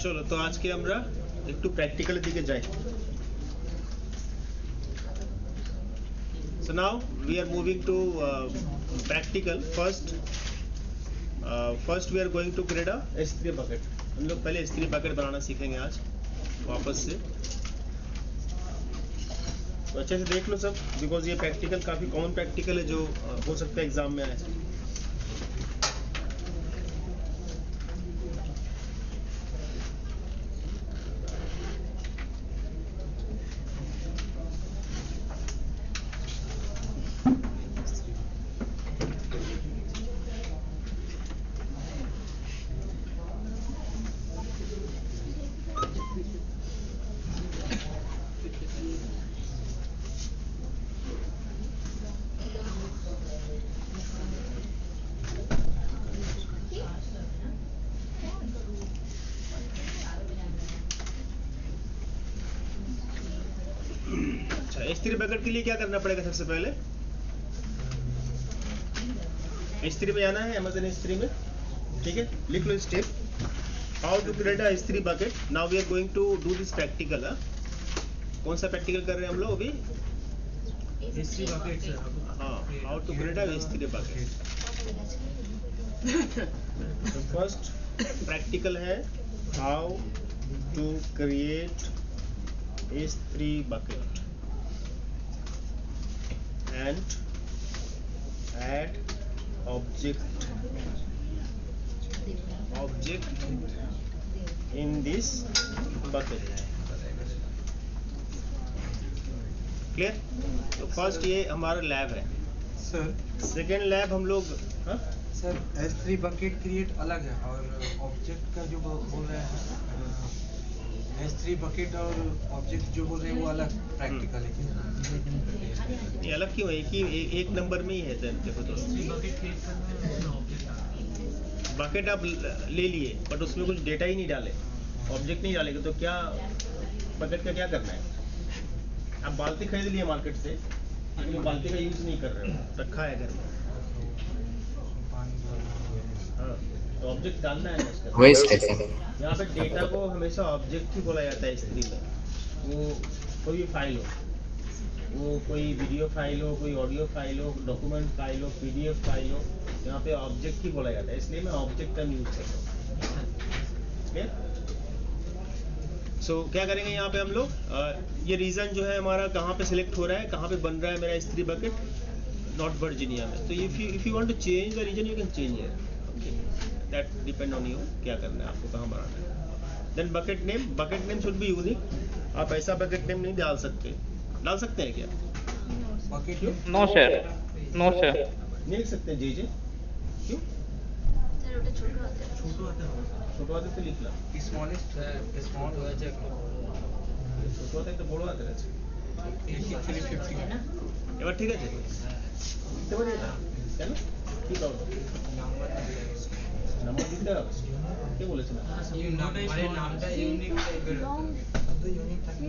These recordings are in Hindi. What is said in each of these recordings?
চলো তো আজকে আমরা একটু প্র্যাকটিক্যালের দিকে যাই। So now we are moving to practical. First we are going to create a S3 bucket. हम लोग पहले S3 bucket बनाना सीखेंगे आज वापस से। तो अच्छे से देख लो सब, बिकॉज ये प्रैक्टिकल काफ़ी कॉमन प्रैक्टिकल है जो हो सकता है एग्जाम में आए। S3 बकेट के लिए क्या करना पड़ेगा? सबसे पहले S3 में आना है, Amazon S3 में, ठीक है। लिख लो step how to create a S3 bucket. Now we are going to do this practical. कौन सा प्रैक्टिकल कर रहे हैं हम लोग अभी? S3 bucket. हाँ, how to create a S3 bucket. First practical है how to create S3 bucket and add object in this bucket. Clear? तो फर्स्ट ये हमारा लैब है सर। सेकेंड लैब हम लोग सर S3 बकेट क्रिएट अलग है और ऑब्जेक्ट का जो बोल रहे हैं S3 बकेट और ऑब्जेक्ट जो बोल रहे हैं वो अलग प्रैक्टिकल है। ये अलग क्यों है? एक नंबर में ही है। देखो तो बकेट आप ले लिए बट उसमें कुछ डेटा ही नहीं डाले, ऑब्जेक्ट नहीं डालेंगे तो क्या बकेट का क्या करना है? आप बाल्टी खरीद लिए मार्केट से लेकिन बाल्टी का यूज नहीं कर रहे हो, रखा है घर में। हाँ, तो ऑब्जेक्ट डालना है उसका। यहाँ पे डेटा को हमेशा ऑब्जेक्ट ही बोला जाता है S3 में। वो कोई भी फाइल हो, वो कोई वीडियो फाइल हो, कोई ऑडियो फाइल हो, डॉक्यूमेंट फाइल हो, PDF फाइल हो, यहाँ पे ऑब्जेक्ट ही बोला जाता है, इसलिए मैं ऑब्जेक्ट का यूज कर रहा हूँ। सो क्या करेंगे यहाँ पे हम लोग? ये रीजन जो है हमारा कहाँ पे सिलेक्ट हो रहा है, कहाँ पे बन रहा है मेरा S3 बकेट? नॉर्थ वर्जीनिया में। तो if you want to change the region you can change here, that depend on you, क्या करना है आपको, कहाँ बनाना है। Then bucket name should be unique. आप ऐसा बकेट नेम नहीं डाल सकते हैं क्या? नो सर, नो सर, नहीं लिख सकते जे क्यों? ছোট হাতে তো লিখলাম, स्मॉलेस्ट स्मॉल हो जाए ছোট হাতে একটা বড় হাতের আছে। 8350 এবার ঠিক আছে লিখতে পারি এটা? কেন কি প্রবলেম? নাম্বার দিতে হবে? কে বলেছে না? नामটা ইউনিক টাইপের তো ইউনিক থাকে।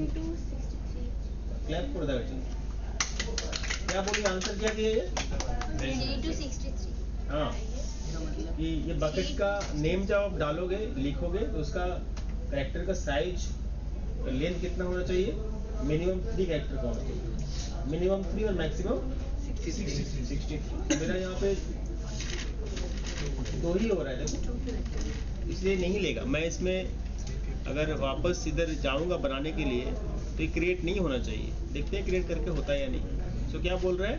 क्लैप कर देगा चलो। क्या बोली आंसर क्या किया ये? 363। हाँ, ये बकेट का नेम जब आप डालोगे लिखोगे तो उसका कैरेक्टर का साइज लेंथ कितना होना चाहिए? मिनिमम 3 कैरेक्टर का होना चाहिए, मिनिमम 3 और मैक्सिमम 63। मेरा यहाँ पे 2 ही हो रहा है देखो, इसलिए नहीं लेगा। मैं इसमें अगर वापस इधर जाऊंगा बनाने के लिए तो ये क्रिएट नहीं होना चाहिए। देखते हैं क्रिएट करके होता है या नहीं। सो क्या बोल रहा है?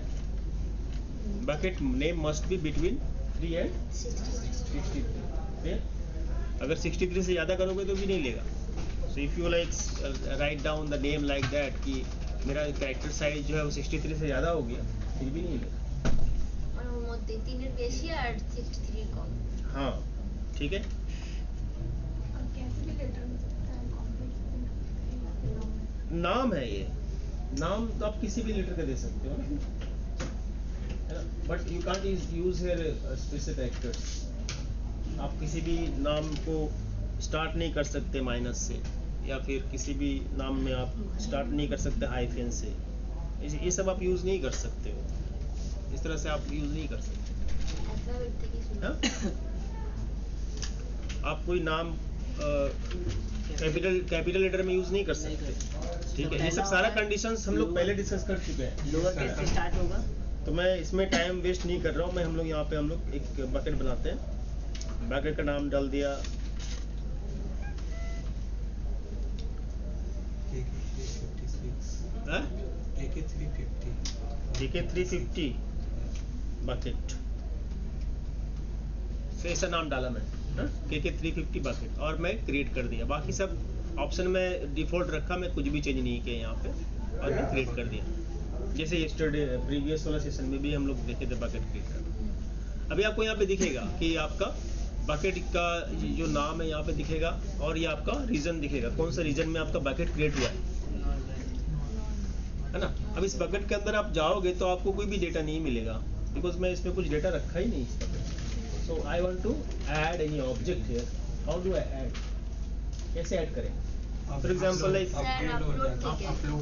Bucket name must be between 3 and 63। अगर 63 से ज़्यादा करोगे तो भी नहीं लेगा। So if you like write down the name like that कि मेरा कैरेक्टर साइज जो है वो 63 से ज़्यादा हो गया, फिर भी नहीं लेगा। और वो मत 3 এর বেশি আর 63 কম। हाँ ठीक है। नाम है ये, नाम तो आप किसी भी लेटर का दे सकते हो ना, but you can't use here specific characters. आप किसी भी नाम को स्टार्ट नहीं कर सकते माइनस से, या फिर किसी भी नाम में आप स्टार्ट नहीं कर सकते हाइफन से। ये सब आप यूज नहीं कर सकते हो, इस तरह से आप यूज नहीं कर सकते। हाँ? आप कोई नाम कैपिटल लेटर में यूज़ नहीं कर सकते, ठीक है। ये सब सारा कंडीशंस हम लोग पहले डिस्कस कर चुके हैं। लोअर केस से स्टार्ट होगा। तो मैं इसमें टाइम वेस्ट नहीं कर रहा हूँ। मैं हम लोग यहाँ पे हम लोग एक बकेट बनाते हैं। बकेट का नाम डाल दिया AK350 बकेट से ऐसा नाम डाला मैं, AK350 बकेट, और मैं क्रिएट कर दिया। बाकी सब ऑप्शन में डिफॉल्ट रखा, मैं कुछ भी चेंज नहीं किया यहाँ पे, और मैं क्रिएट कर दिया। जैसे यस्टरडे प्रीवियस वाला सेशन में भी हम लोग देखे थे बकेट क्रिएट करना। अभी आपको यहाँ पे दिखेगा कि आपका बकेट का जो नाम है यहाँ पे दिखेगा, और ये आपका रीजन दिखेगा, कौन सा रीजन में आपका बकेट क्रिएट हुआ है ना। अब इस बकेट के अंदर आप जाओगे तो आपको कोई भी डेटा नहीं मिलेगा, बिकॉज मैं इसमें कुछ डेटा रखा ही नहीं इस bucket. So I want to add any object here. How do I add, कैसे ऐड करें? फॉर एग्जांपल लाइक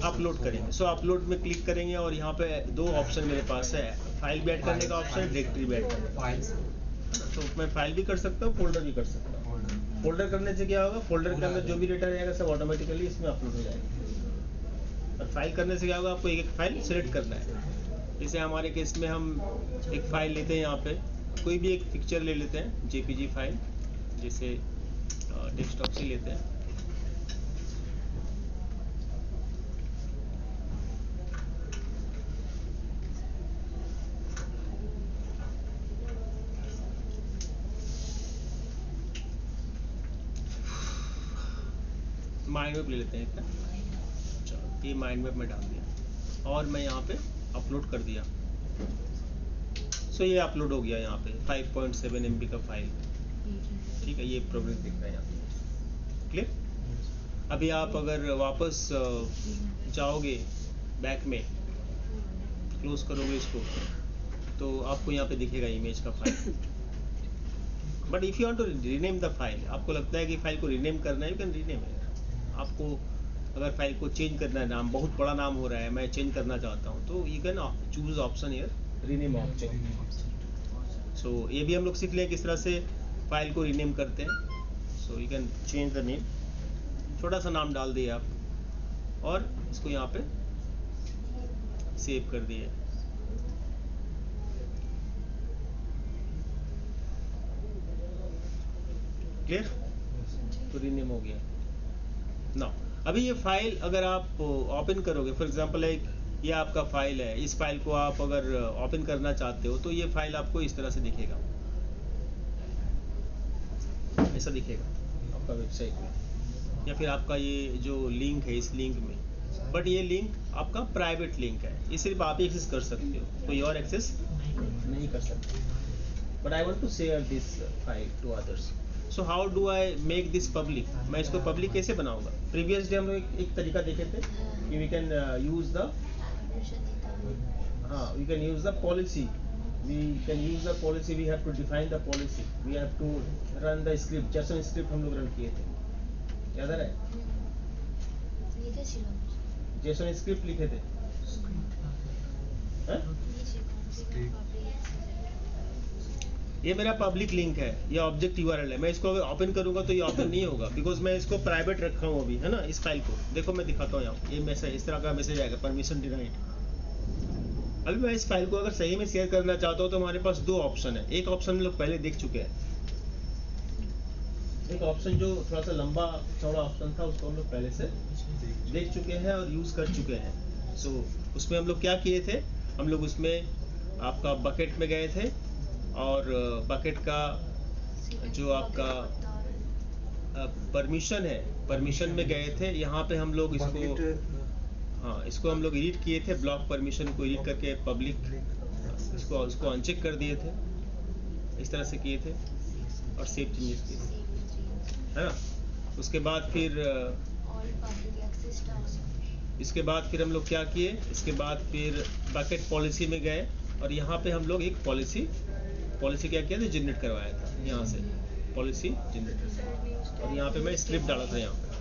अपलोड करेंगे। सो अपलोड में क्लिक करेंगे, और यहाँ पे दो ऑप्शन मेरे पास है, फाइल भी ऐड करने का ऑप्शन, डायरेक्टरी भी ऐड करने का। तो मैं फाइल भी कर सकता हूँ, फोल्डर भी कर सकता हूँ। फोल्डर करने से क्या होगा, फोल्डर के अंदर जो भी डेटा रहेगा सब ऑटोमेटिकली इसमें अपलोड हो जाएगा। और फाइल करने से क्या होगा, आपको एक एक फाइल सेलेक्ट करना है। जैसे हमारे केस में हम एक फाइल लेते हैं, यहाँ पे कोई भी एक पिक्चर ले लेते हैं, JPG फाइल, जैसे डेस्कटॉप से लेते हैं। माइंड मैप ले लेते हैं इतना। चलो, ये माइंड मैप में डाल दिया, और मैं यहाँ पे अपलोड कर दिया। सो ये अपलोड हो गया यहाँ पे 5.7 MB का फाइल, ठीक है। ये प्रोग्रेस दिख रहा है यहाँ पे, क्लियर। अभी आप अगर वापस जाओगे बैक में, क्लोज करोगे इसको, तो आपको यहाँ पे दिखेगा इमेज का file. But if you want to rename the file, आपको लगता है कि फाइल को रीनेम करना है, यू कैन रीनेम है। आपको अगर फाइल को चेंज करना है, नाम बहुत बड़ा नाम हो रहा है, मैं चेंज करना चाहता हूँ, तो you can choose option here, rename object. So ये भी हम लोग सीख लें किस तरह से फाइल को रीनेम करते हैं। So you can change the name, छोटा सा नाम डाल दिए आप, और इसको यहाँ पे सेव कर दिए। क्लियर, तो रीनेम हो गया ना। अभी ये फाइल अगर आप ओपन करोगे, फॉर एग्जांपल लाइक ये आपका फाइल है, इस फाइल को आप अगर ओपन करना चाहते हो, तो ये फाइल आपको इस तरह से दिखेगा, ऐसा दिखेगा आपका वेबसाइट में, या फिर आपका ये जो लिंक है इस लिंक में। बट ये लिंक आपका प्राइवेट लिंक है, ये सिर्फ आप ही एक्सेस कर सकते हो, कोई और एक्सेस नहीं कर सकते। But I want to share this file to others. So how do I make this public, मैं इसको पब्लिक कैसे बनाऊंगा? प्रीवियस डे हम लोग एक तरीका देखे थे कि we can use the we can use the policy, we can use the policy, we have to define the policy, we have to run the script, JSON script हम लोग रन किए थे, याद आ रहा है? JSON script लिखे थे, ये मेरा पब्लिक लिंक है, ये ऑब्जेक्ट URL है। मैं इसको अगर ओपन करूंगा तो ये ओपन नहीं होगा, बिकॉज मैं इसको प्राइवेट रखा हूँ अभी, है ना। इस फाइल को देखो, मैं दिखाता हूँ यहाँ, ये मैसेज इस तरह का मैसेज आएगा, परमिशन डिनाइड। अभी मैं इस फाइल को अगर सही में शेयर करना चाहता हूँ तो हमारे पास दो ऑप्शन है। एक ऑप्शन हम लोग पहले देख चुके हैं, एक ऑप्शन जो थोड़ा सा लंबा चौड़ा ऑप्शन था, उसको हम लोग पहले से देख चुके हैं और यूज कर चुके हैं। सो उसमें हम लोग क्या किए थे, हम लोग उसमें आपका बकेट में गए थे, और बकेट का जो आपका परमिशन है, परमिशन में गए थे। यहाँ पे हम लोग इसको, हाँ, इसको हम लोग एडिट किए थे, ब्लॉक परमिशन को एडिट करके पब्लिक, इसको अनचेक कर दिए थे, इस तरह से किए थे, और सेव चेंजेस किए थे, है ना। उसके बाद फिर इसके बाद फिर हम लोग क्या किए, इसके बाद फिर बकेट पॉलिसी में गए, और यहाँ पे हम लोग एक पॉलिसी क्या किया था, जनरेट करवाया था, यहाँ से पॉलिसी जनरेट, और यहाँ पे मैं स्क्रिप्ट डाला था, यहाँ पे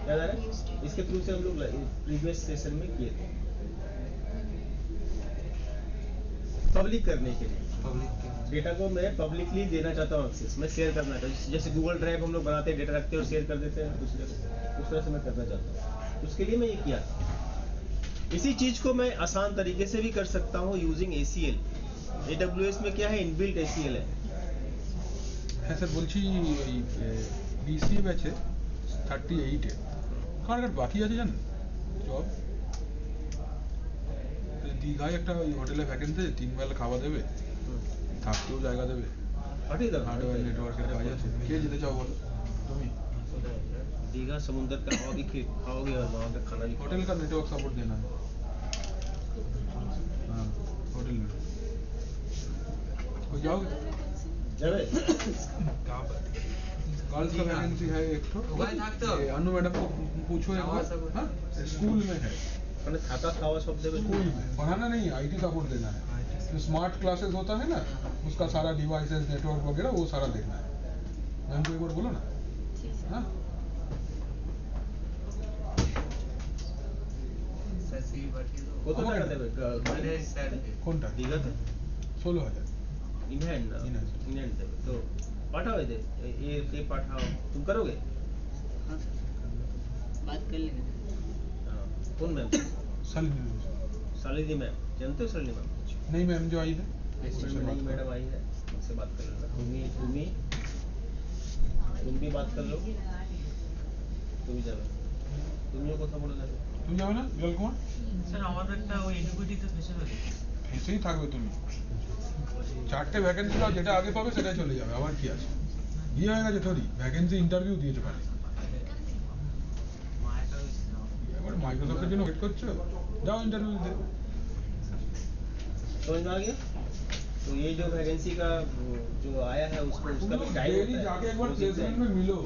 याद आ रहा है। इसके थ्रू से हम लोग प्रीवियस सेशन में किए थे। तो पब्लिक करने के लिए, पब्लिक के डेटा को मैं पब्लिकली देना चाहता हूँ एक्सेस, मैं शेयर करना चाहता हूँ। जैसे गूगल ड्राइव हम लोग बनाते हैं, डेटा रखते हैं और शेयर कर देते हैं दूसरे को, उस तरह से मैं करना चाहता हूँ। उसके लिए मैं ये किया था। इसी चीज़ को मैं आसान तरीके से भी कर सकता हूँ यूजिंग ACL। AWS में क्या है, इनबिल्ट ACL है। হ্যাঁ স্যার বলছি এই BCA ব্যাচে 38 কার কার বাকি আছে জানেন জব? দীঘায় একটা ওই হোটেলে ভ্যাকেন্সি, 3 বেলা খাওয়া দেবে, থাকতেও জায়গা দেবে, हट इधर, हार्डवेयर नेटवर्केর কাজ আছে। কে যেতে চাও বলো? তুমি? दीघा समुद्र का खाओगे और वहाँ का खाना भी होटल का नेटवर्क सपोर्ट देना है। हाँ होटल में कोई जाओगे? जावे गर्ल्स का वैकेंसी है एक तो, ये अनु मैडम को पूछो एक बार। हाँ स्कूल में है, मैंने थाका खावा सब देवे स्कूल में पढ़ाना नहीं, IT सपोर्ट देना है। जो स्मार्ट क्लासेस होता है ना, उसका सारा डिवाइसेस नेटवर्क वगैरह वो सारा देखना है। मैम को एक बार बोलो ना। हाँ কত টাকা দেবে কোনটা? দীঘাতে 16,000 इन हैंड ना, In hand। इन हैंड देवे तो पाठाओ इधर, ये पाठाओ, तुम करोगे? बात कर लेंगे। हाँ, कौन मैम? शालिनी मैम, जानते हो शालिनी मैम? नहीं मैम जो आई है नहीं मैडम आई है, उनसे बात कर लेना। तुम भी बात कर लो, तुम ही जाओ, तुमिও কথা বলে যাবে। তুমি যাবে না বিরল কুমার? স্যার আমাদের একটা ওই এডুকেটিতে ফেসে গেছে। ফেসেই থাকবে তুমি। 4টে ভ্যাকেন্সি দাও, যেটা আগে পাবে সেটাই চলে যাবে, আবার কি আছে? বিয়ে হয়ে গেছে তোরই, ভ্যাকেন্সি ইন্টারভিউ দিয়েছো খালি। এবার মাইক্রোসফটের জন্য ওয়েট করছো, যাও ইন্টারভিউ দিতে। समझ में आ गया? तो ये जो वैकेंसी का जो आया है उसको, उसका भी टाइम डेली जाके एक बार प्लेसमेंट में मिलो,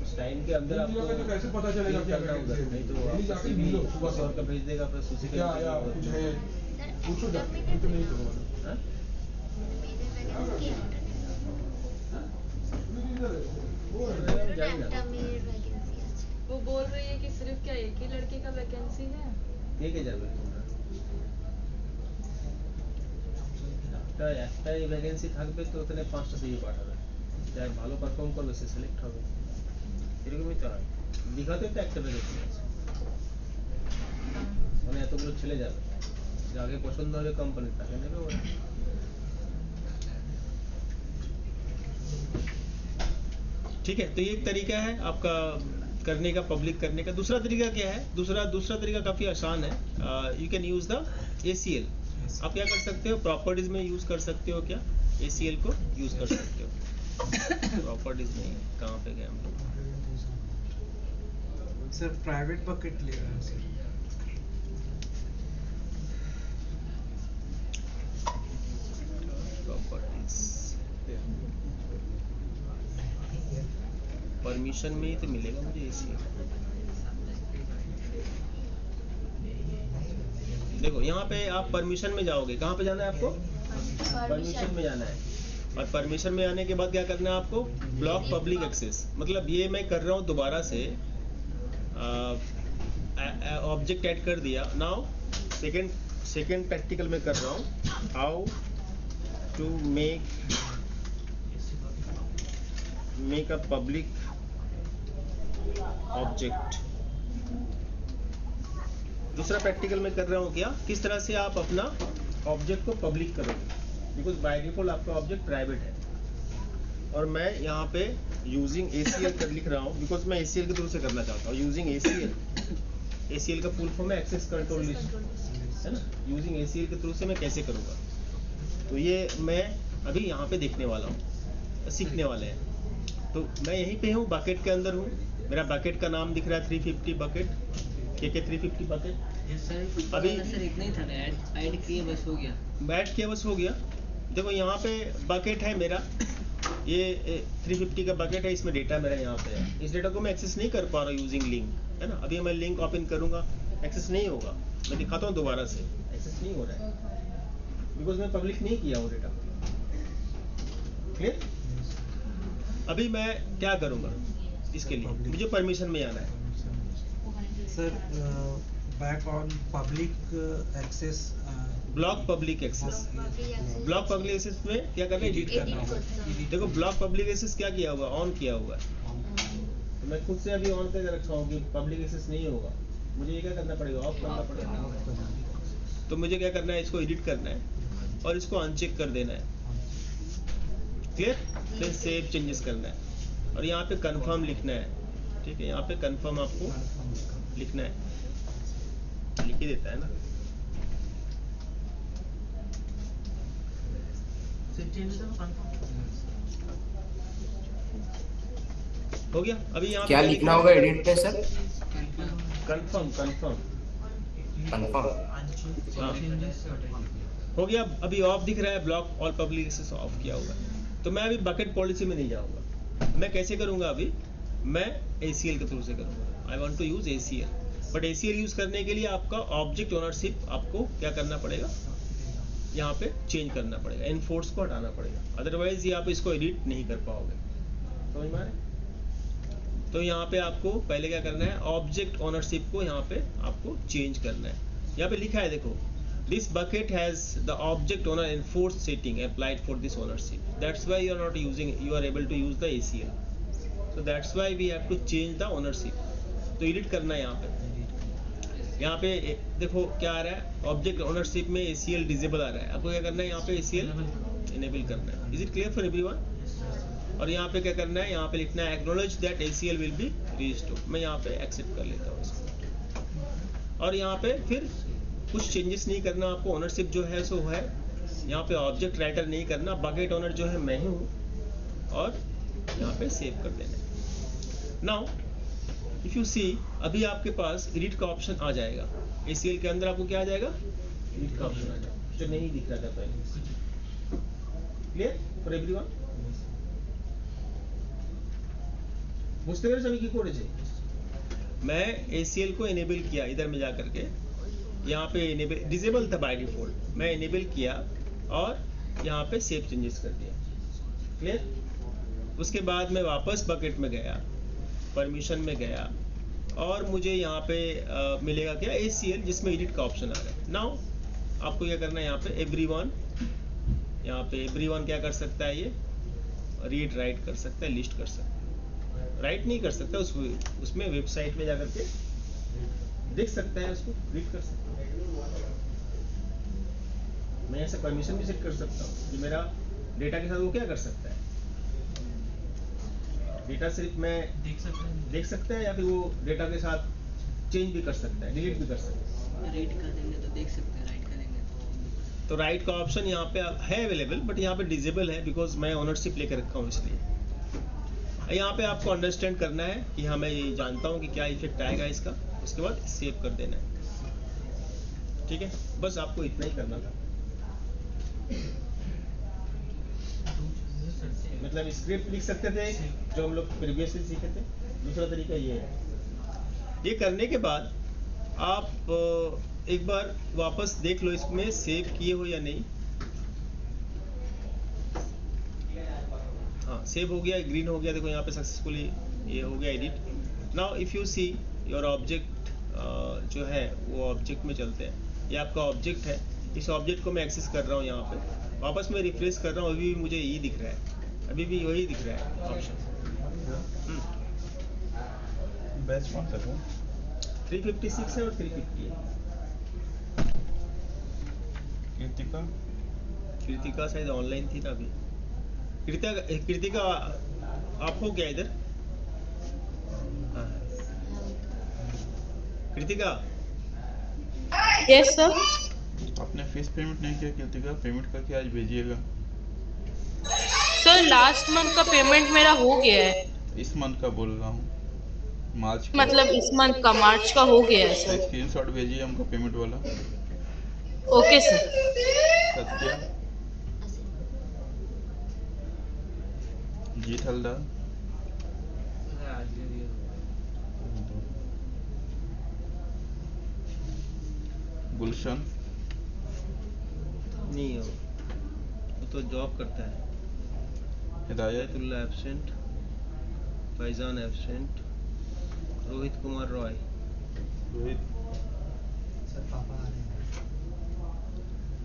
उस टाइम के अंदर आपको तो कैसे पता चलेगा क्या करना होगा, वैकेंसी है? नहीं तो डेली जाके मिलो, सुबह किसी और का भेज देगा फिर उसी क्या आया कुछ है पूछो जाके, तो नहीं तो हाँ? वो बोल रही है कि सिर्फ क्या एक ही लड़के का वैकेंसी है? কে যাবে তোমরা? একটাই ভ্যাকেন্সি থাকবে তো ওখানে 5টা সিভি পাঠাবে, যার ভালো পারফর্ম করবে সে সিলেক্ট হবে, এরকমই তো হয়। দীঘাতে তো একটা ভ্যাকেন্সি আছে, মানে এতগুলো ছেলে যাবে, যাকে পছন্দ হবে কোম্পানি তাকে নেবে ওরা। ठीक है, तो ये एक तरीका है आपका करने का, पब्लिक करने का। दूसरा तरीका क्या है? दूसरा तरीका काफ़ी आसान है। You can use the ACL। आप क्या कर सकते हो, प्रॉपर्टीज में यूज़ कर सकते हो, क्या ACL को यूज़ कर सकते हो। प्रॉपर्टीज में कहाँ पे गए हम लोग? सर प्राइवेट बकेट ले रहे हैं सर। प्रॉपर्टीज परमिशन में ही तो मिलेगा मुझे ACL। देखो यहाँ पे आप परमिशन में जाओगे, कहाँ पे जाना है आपको? परमिशन में जाना है, और परमिशन में आने के बाद क्या करना है आपको? Block public access. मतलब ये मैं कर रहा हूँ दोबारा से, ऑब्जेक्ट ऐड कर दिया। नाउ सेकेंड प्रैक्टिकल में कर रहा हूँ, how to make a public object. दूसरा प्रैक्टिकल में कर रहा हूँ क्या, किस तरह से आप अपना ऑब्जेक्ट को पब्लिक करोगे, बिकॉज बाय डिफॉल्ट आपका ऑब्जेक्ट प्राइवेट है। और मैं यहाँ पे यूजिंग ACL कर लिख रहा हूँ, बिकॉज मैं ACL के थ्रू से करना चाहता हूँ। यूजिंग ACL का फुल फॉर्म है एक्सेस कंट्रोल लिस्ट, है ना। यूजिंग ACL के थ्रू से मैं कैसे करूँगा, तो ये मैं अभी यहाँ पे देखने वाला हूँ, सीखने वाले हैं। तो मैं यहीं पे हूँ, बकेट के अंदर हूँ, मेरा बकेट का नाम दिख रहा है 350 बकेट, के 350 बकेट। अभी सर इतना ही था ना, ऐड किए बस हो गया। ऐड किया बस हो गया। देखो यहाँ पे बकेट है मेरा, ये 350 का बकेट है, इसमें डेटा मेरा यहाँ पे है। इस डेटा को मैं एक्सेस नहीं कर पा रहा हूँ यूजिंग लिंक, है ना। अभी मैं लिंक ओपन करूँगा, एक्सेस नहीं होगा। मैं दिखाता हूँ दोबारा से, एक्सेस नहीं हो रहा है, बिकॉज मैं पब्लिक नहीं किया हूँ डेटा। क्लियर? अभी मैं क्या करूँगा, इसके लिए मुझे परमिशन में आना है। Sir back on public access. Block public access. Block public access में क्या करना है? एडिट करना Edit होगा। करना। देखो ब्लॉक पब्लिक एक्सेस क्या किया हुआ, ऑन किया हुआ है, तो मैं खुद से अभी ऑन करके रखा हूँ कि पब्लिक एक्सेस नहीं होगा, मुझे ये क्या करना पड़ेगा? ऑफ करना पड़ेगा। तो मुझे क्या करना है? इसको एडिट करना है और इसको अनचेक कर देना है। क्लियर? फिर सेव चेंजेस करना है और यहाँ पे कंफर्म लिखना है। ठीक है, यहाँ पे कंफर्म आपको लिखना है, लिख ही देता है ना। हो गया। अभी यहाँ क्या पे लिखना होगा एडिट पे सर? Confirm confirm confirm. हाँ। हो गया। अभी ऑफ दिख रहा है, block all public access off किया हुआ है। तो मैं अभी बकेट पॉलिसी में नहीं जाऊंगा। मैं कैसे करूंगा? अभी मैं ACL के थ्रू से करूंगा। I want to use ACL, but ACL use करने के लिए आपका ऑब्जेक्ट ओनरशिप आपको क्या करना पड़ेगा? यहाँ पे चेंज करना पड़ेगा, एनफोर्स को हटाना पड़ेगा, अदरवाइज ये आप इसको एडिट नहीं कर पाओगे। समझ में आ रहा है? तो यहाँ पे आपको पहले क्या करना है? ऑब्जेक्ट ओनरशिप को यहाँ पे आपको चेंज करना है। यहाँ पे लिखा है देखो, this bucket has the object owner enforce setting applied for this ownership, that's why you are not using, you are able to use the ACL, so that's why we have to change the ownership. तो एडिट करना है यहाँ पे। यहाँ पे देखो क्या आ रहा है? ऑब्जेक्ट ओनरशिप में ACL डिसेबल आ रहा है। आपको क्या करना है? यहाँ पे ACL इनेबल करना है। Is it clear for everyone? और यहाँ पे क्या करना है? यहाँ पे लिखना है acknowledge that ACL will be restored. मैं यहाँ पे एक्सेप्ट कर लेता हूँ इसको। और यहाँ पे फिर कुछ चेंजेस नहीं करना आपको, ओनरशिप जो है सो है। यहाँ पे ऑब्जेक्ट राइटर नहीं करना, बकेट ओनर जो है मैं ही हूँ, और यहाँ पे सेव कर देना है। नाउ इफ यू सी, अभी आपके पास एडिट का ऑप्शन आ जाएगा। ACL के अंदर आपको क्या आ जाएगा? एडिट का ऑप्शन आ जाएगा, जो नहीं दिख रहा था पहले। Clear for everyone? बुझते हुए सभी की कोड है। मैं ACL को इनेबल किया, इधर में जा करके यहाँ पे इनेबल डिसेबल था बाय डिफॉल्ट, मैं इनेबल किया और यहाँ पे सेव चेंजेस कर दिया। क्लियर? उसके बाद मैं वापस बकेट में गया, परमिशन में गया, और मुझे यहाँ पे मिलेगा क्या? ACL, जिसमें एडिट का ऑप्शन आ रहा है। नाउ आपको क्या करना है? यहाँ पे एवरीवन, यहाँ पे एवरीवन क्या कर सकता है? ये रीड राइट कर सकता है, लिस्ट कर सकता है। राइट नहीं कर सकता, उसमें वेबसाइट में जाकर के देख सकता है, उसको रीड कर सकता है। मैं ऐसे परमिशन भी सेट कर सकता हूँ कि मेरा डेटा के साथ वो क्या कर सकता है? डेटा सिर्फ मैं देख सकता है, या फिर वो डेटा के साथ चेंज भी कर सकता है, डिलीट भी कर सकता है। रीड कर देंगे तो देख सकते हैं, राइट करेंगे तो राइट का ऑप्शन यहाँ पे है अवेलेबल, बट यहाँ पे डिसेबल है बिकॉज मैं ओनरशिप लेकर रखा हूँ, इसलिए। यहाँ पे आपको अंडरस्टैंड करना है कि हाँ मैं ये जानता हूँ कि क्या इफेक्ट आएगा इसका, उसके बाद सेव कर देना है। ठीक है, बस आपको इतना ही करना था। मतलब स्क्रिप्ट लिख सकते थे जो हम लोग प्रीवियसली सीखे थे। दूसरा तरीका ये है। ये करने के बाद आप एक बार वापस देख लो इसमें सेव किए हो या नहीं। हाँ, सेव हो गया, ग्रीन हो गया, देखो यहाँ पे सक्सेसफुली ये हो गया edit. Now if you see your object जो है वो ऑब्जेक्ट में चलते हैं। ये आपका ऑब्जेक्ट है, इस ऑब्जेक्ट को मैं एक्सेस कर रहा हूँ यहाँ पे। वापस मैं रिफ्रेश कर रहा हूँ, अभी भी मुझे ये दिख रहा है, अभी भी वही दिख रहा है ऑप्शन। बैच कौन सा था? 356 है और 350 है। कृतिका शायद ऑनलाइन थी ना अभी। कृतिका आप हो क्या इधर? हाँ। Kritika, yes sir. आपने फीस पेमेंट नहीं किया कृतिका, पेमेंट करके आज भेजिएगा। सर लास्ट मंथ का पेमेंट मेरा हो गया है। इस मंथ का बोल रहा हूँ, मार्च का। मतलब इस मंथ का, मार्च का हो गया है सर। स्क्रीनशॉट भेजिए हमको पेमेंट वाला। Okay sir. सत्या, जीत हल्दार, गुलशन नहीं हो, वो तो जॉब करता है। हिदायत, हिदायतुल्लाह एब्सेंट, फैजान एब्सेंट, रोहित कुमार रॉय, रोहित,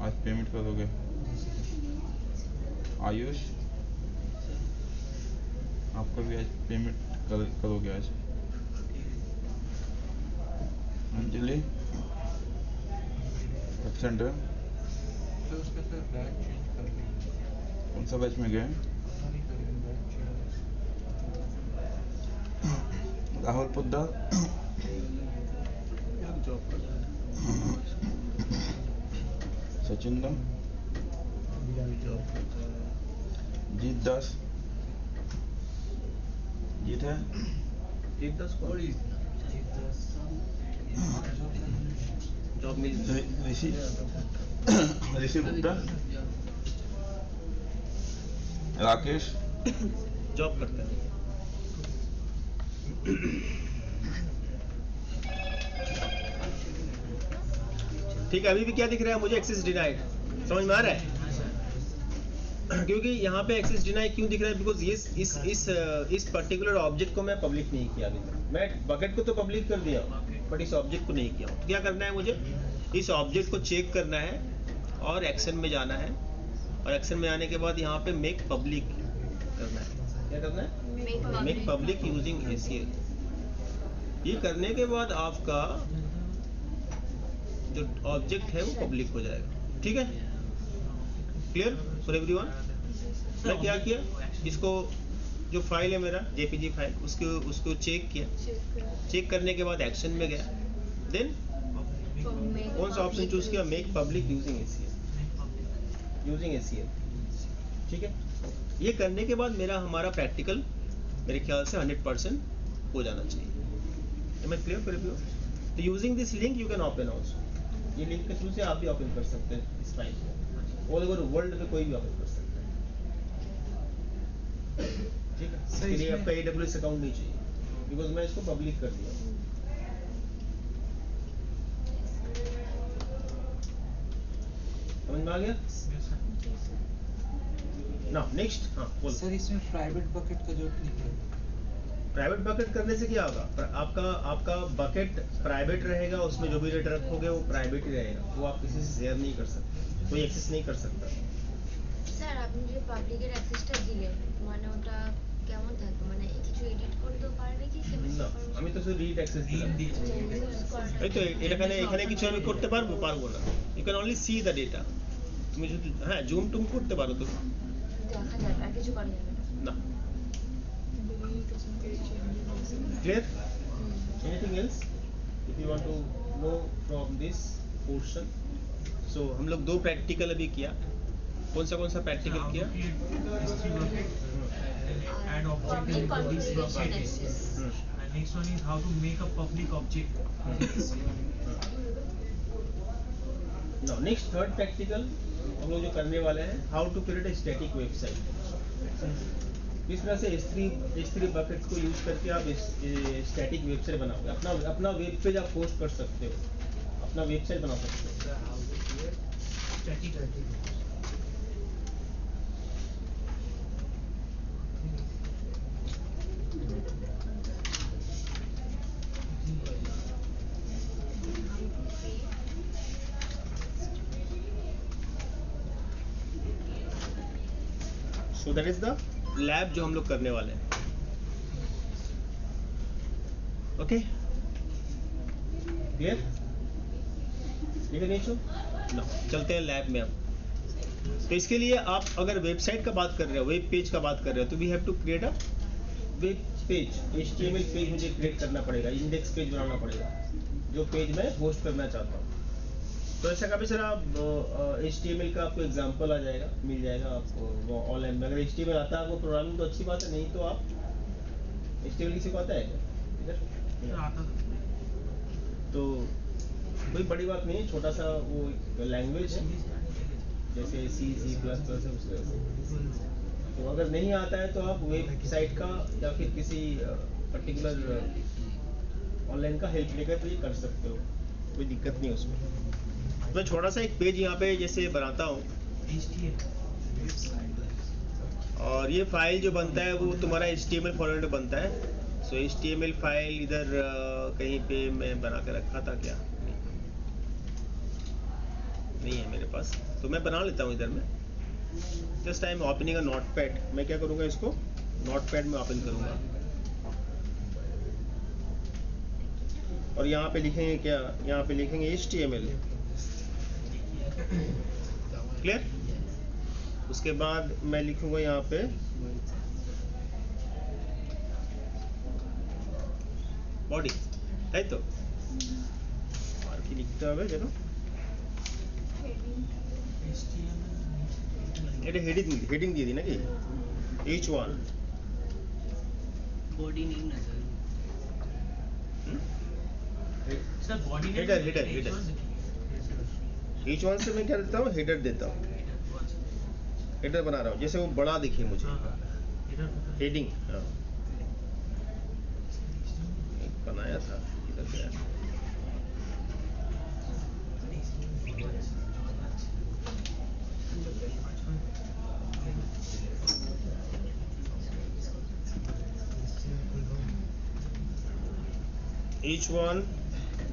आज पेमेंट करोगे? आयुष, आपका भी आज पेमेंट करोगे आज? अंजलि, एब्सेंट है? तो उसका सर बैच चेंज कर देंगे। कौन सा बैच में गए? नहीं करेंगे बैच चेंज। राहुल पुद्दा, जॉब करता है, सचिंदा, जॉब करता है, जीत दास, जीत है? एक 10 को जॉब मिल ऋषि, ऋषि गुप्ता, राकेश, जॉब करता है। ठीक है, अभी भी क्या दिख रहा है मुझे? Access denied. समझ में आ रहा है? क्योंकि यहाँ पे एक्सेस डिनाई क्यों दिख रहा है? बिकॉज इस पर्टिकुलर ऑब्जेक्ट को मैं पब्लिक नहीं किया अभी तक। मैं बकेट को तो पब्लिक कर दिया बट इस ऑब्जेक्ट को नहीं किया हूँ। तो क्या करना है मुझे? इस ऑब्जेक्ट को चेक करना है और एक्शन में जाना है, और एक्शन में आने के बाद यहाँ पे मेक पब्लिक करना है। क्या करना है? Make public using ACL। ये करने के बाद आपका जो ऑब्जेक्ट है वो पब्लिक हो जाएगा। ठीक है, क्लियर फॉर एवरीवन? मैं क्या किया, इसको जो फाइल है मेरा JPG फाइल, उसको चेक किया। चेक करने के बाद एक्शन में गया, देन कौन सा ऑप्शन चूज किया? Make public using ACL। ठीक है, ये करने के बाद हमारा प्रैक्टिकल मेरे ख्याल से 100% हो जाना चाहिए। Am I clear for you? तो using this link you can open also. ये लिंक के थ्रू से आप भी ओपन कर सकते हैं इस फाइल को। ऑल ओवर वर्ल्ड में कोई भी ओपन कर सकता है। ठीक है, इसके लिए आपका AWS अकाउंट नहीं चाहिए बिकॉज मैं इसको पब्लिक कर दिया। समझ में आ गया ना? नेक्स्ट, हाँ बोल। सर इसमें प्राइवेट बकेट का जरूरत नहीं है। प्राइवेट बकेट करने से क्या होगा? आपका बकेट प्राइवेट रहेगा, उसमें जो भी डेटा रखोगे वो प्राइवेट ही रहेगा, वो आप किसी से शेयर नहीं कर सकते, कोई एक्सेस नहीं कर सकता। স্যার আপনি যে পাবলিকের অ্যাক্সেসটা দিলেন মানে ওটা কেমন থাকবে? মানে কিছু এডিট করতেও পারবে কি? না, আমি তো শুধু রিড অ্যাক্সেস দিলাম। এই তো এখানে কিছু আমি করতে পারবো না। You can only see the data. তুমি যদি হ্যাঁ জুম টুম করতে পারো তো দেখা যাবে, আর কিছু করা যাবে না। না। Clear? Anything else? If you want to know from this portion, so हम लोग 2 प्रैक्टिकल अभी किया। कौन सा प्रैक्टिकल किया? Add object Public in this configuration bucket. access. And next one is how to make a public object. Now next third practical हम लोग जो करने वाले हैं, how to create a static website। इस तरह से S3 बकेट्स को यूज करके आप स्टैटिक वेबसाइट बनाओगे। अपना वेब पेज आप पोस्ट कर सकते हो, अपना वेबसाइट बना सकते हो। Static. So that is the lab जो हम लोग करने वाले हैं। Okay, clear? नो, चलते हैं लैब में अब। तो इसके लिए आप अगर वेबसाइट का बात कर रहे हो, वेब पेज का बात कर रहे हो, तो we have to create a web page. HTML page मुझे क्रिएट करना पड़ेगा, इंडेक्स पेज बनाना पड़ेगा, जो पेज मैं होस्ट करना चाहता हूँ। तो ऐसा कभी सर आप HTML का आपको एग्जांपल आ जाएगा, मिल जाएगा आपको ऑनलाइन में। अगर HTML आता है आपको प्रोग्रामिंग तो अच्छी बात है, नहीं तो आप HTML किसी को आता है इधर? तो कोई बड़ी बात नहीं है, छोटा सा वो लैंग्वेज है जैसे C++ है उससे। तो अगर नहीं आता है तो आप वेबसाइट का या फिर किसी पर्टिकुलर ऑनलाइन का हेल्प लेकर भी कर सकते हो, कोई दिक्कत नहीं उसमें। मैं छोटा सा एक पेज यहाँ पे जैसे बनाता हूँ, और ये फाइल जो बनता है वो तुम्हारा HTML फॉर्मेट में बनता है। सो HTML फाइल इधर कहीं पे मैं बना के रखा था क्या? नहीं है मेरे पास, तो मैं बना लेता हूँ इधर में। Just I am opening a notepad. मैं क्या करूँगा, इसको नोटपैड में ओपन करूँगा और यहाँ पे लिखेंगे क्या, यहाँ पे लिखेंगे HTML। क्लियर? उसके बाद मैं लिखूंगा यहाँ पे बॉडी है, तो और की लिखते हुए चलो ये हेडिंग दी थी ना कि H1 बॉडी नहीं ना sir. Sir body header H1 से मैं क्या देता हूँ, हेडर देता हूँ, हेडर बना रहा हूँ जैसे वो बड़ा दिखे मुझे। हेडिंग हाँ बनाया था, इधर गया। H1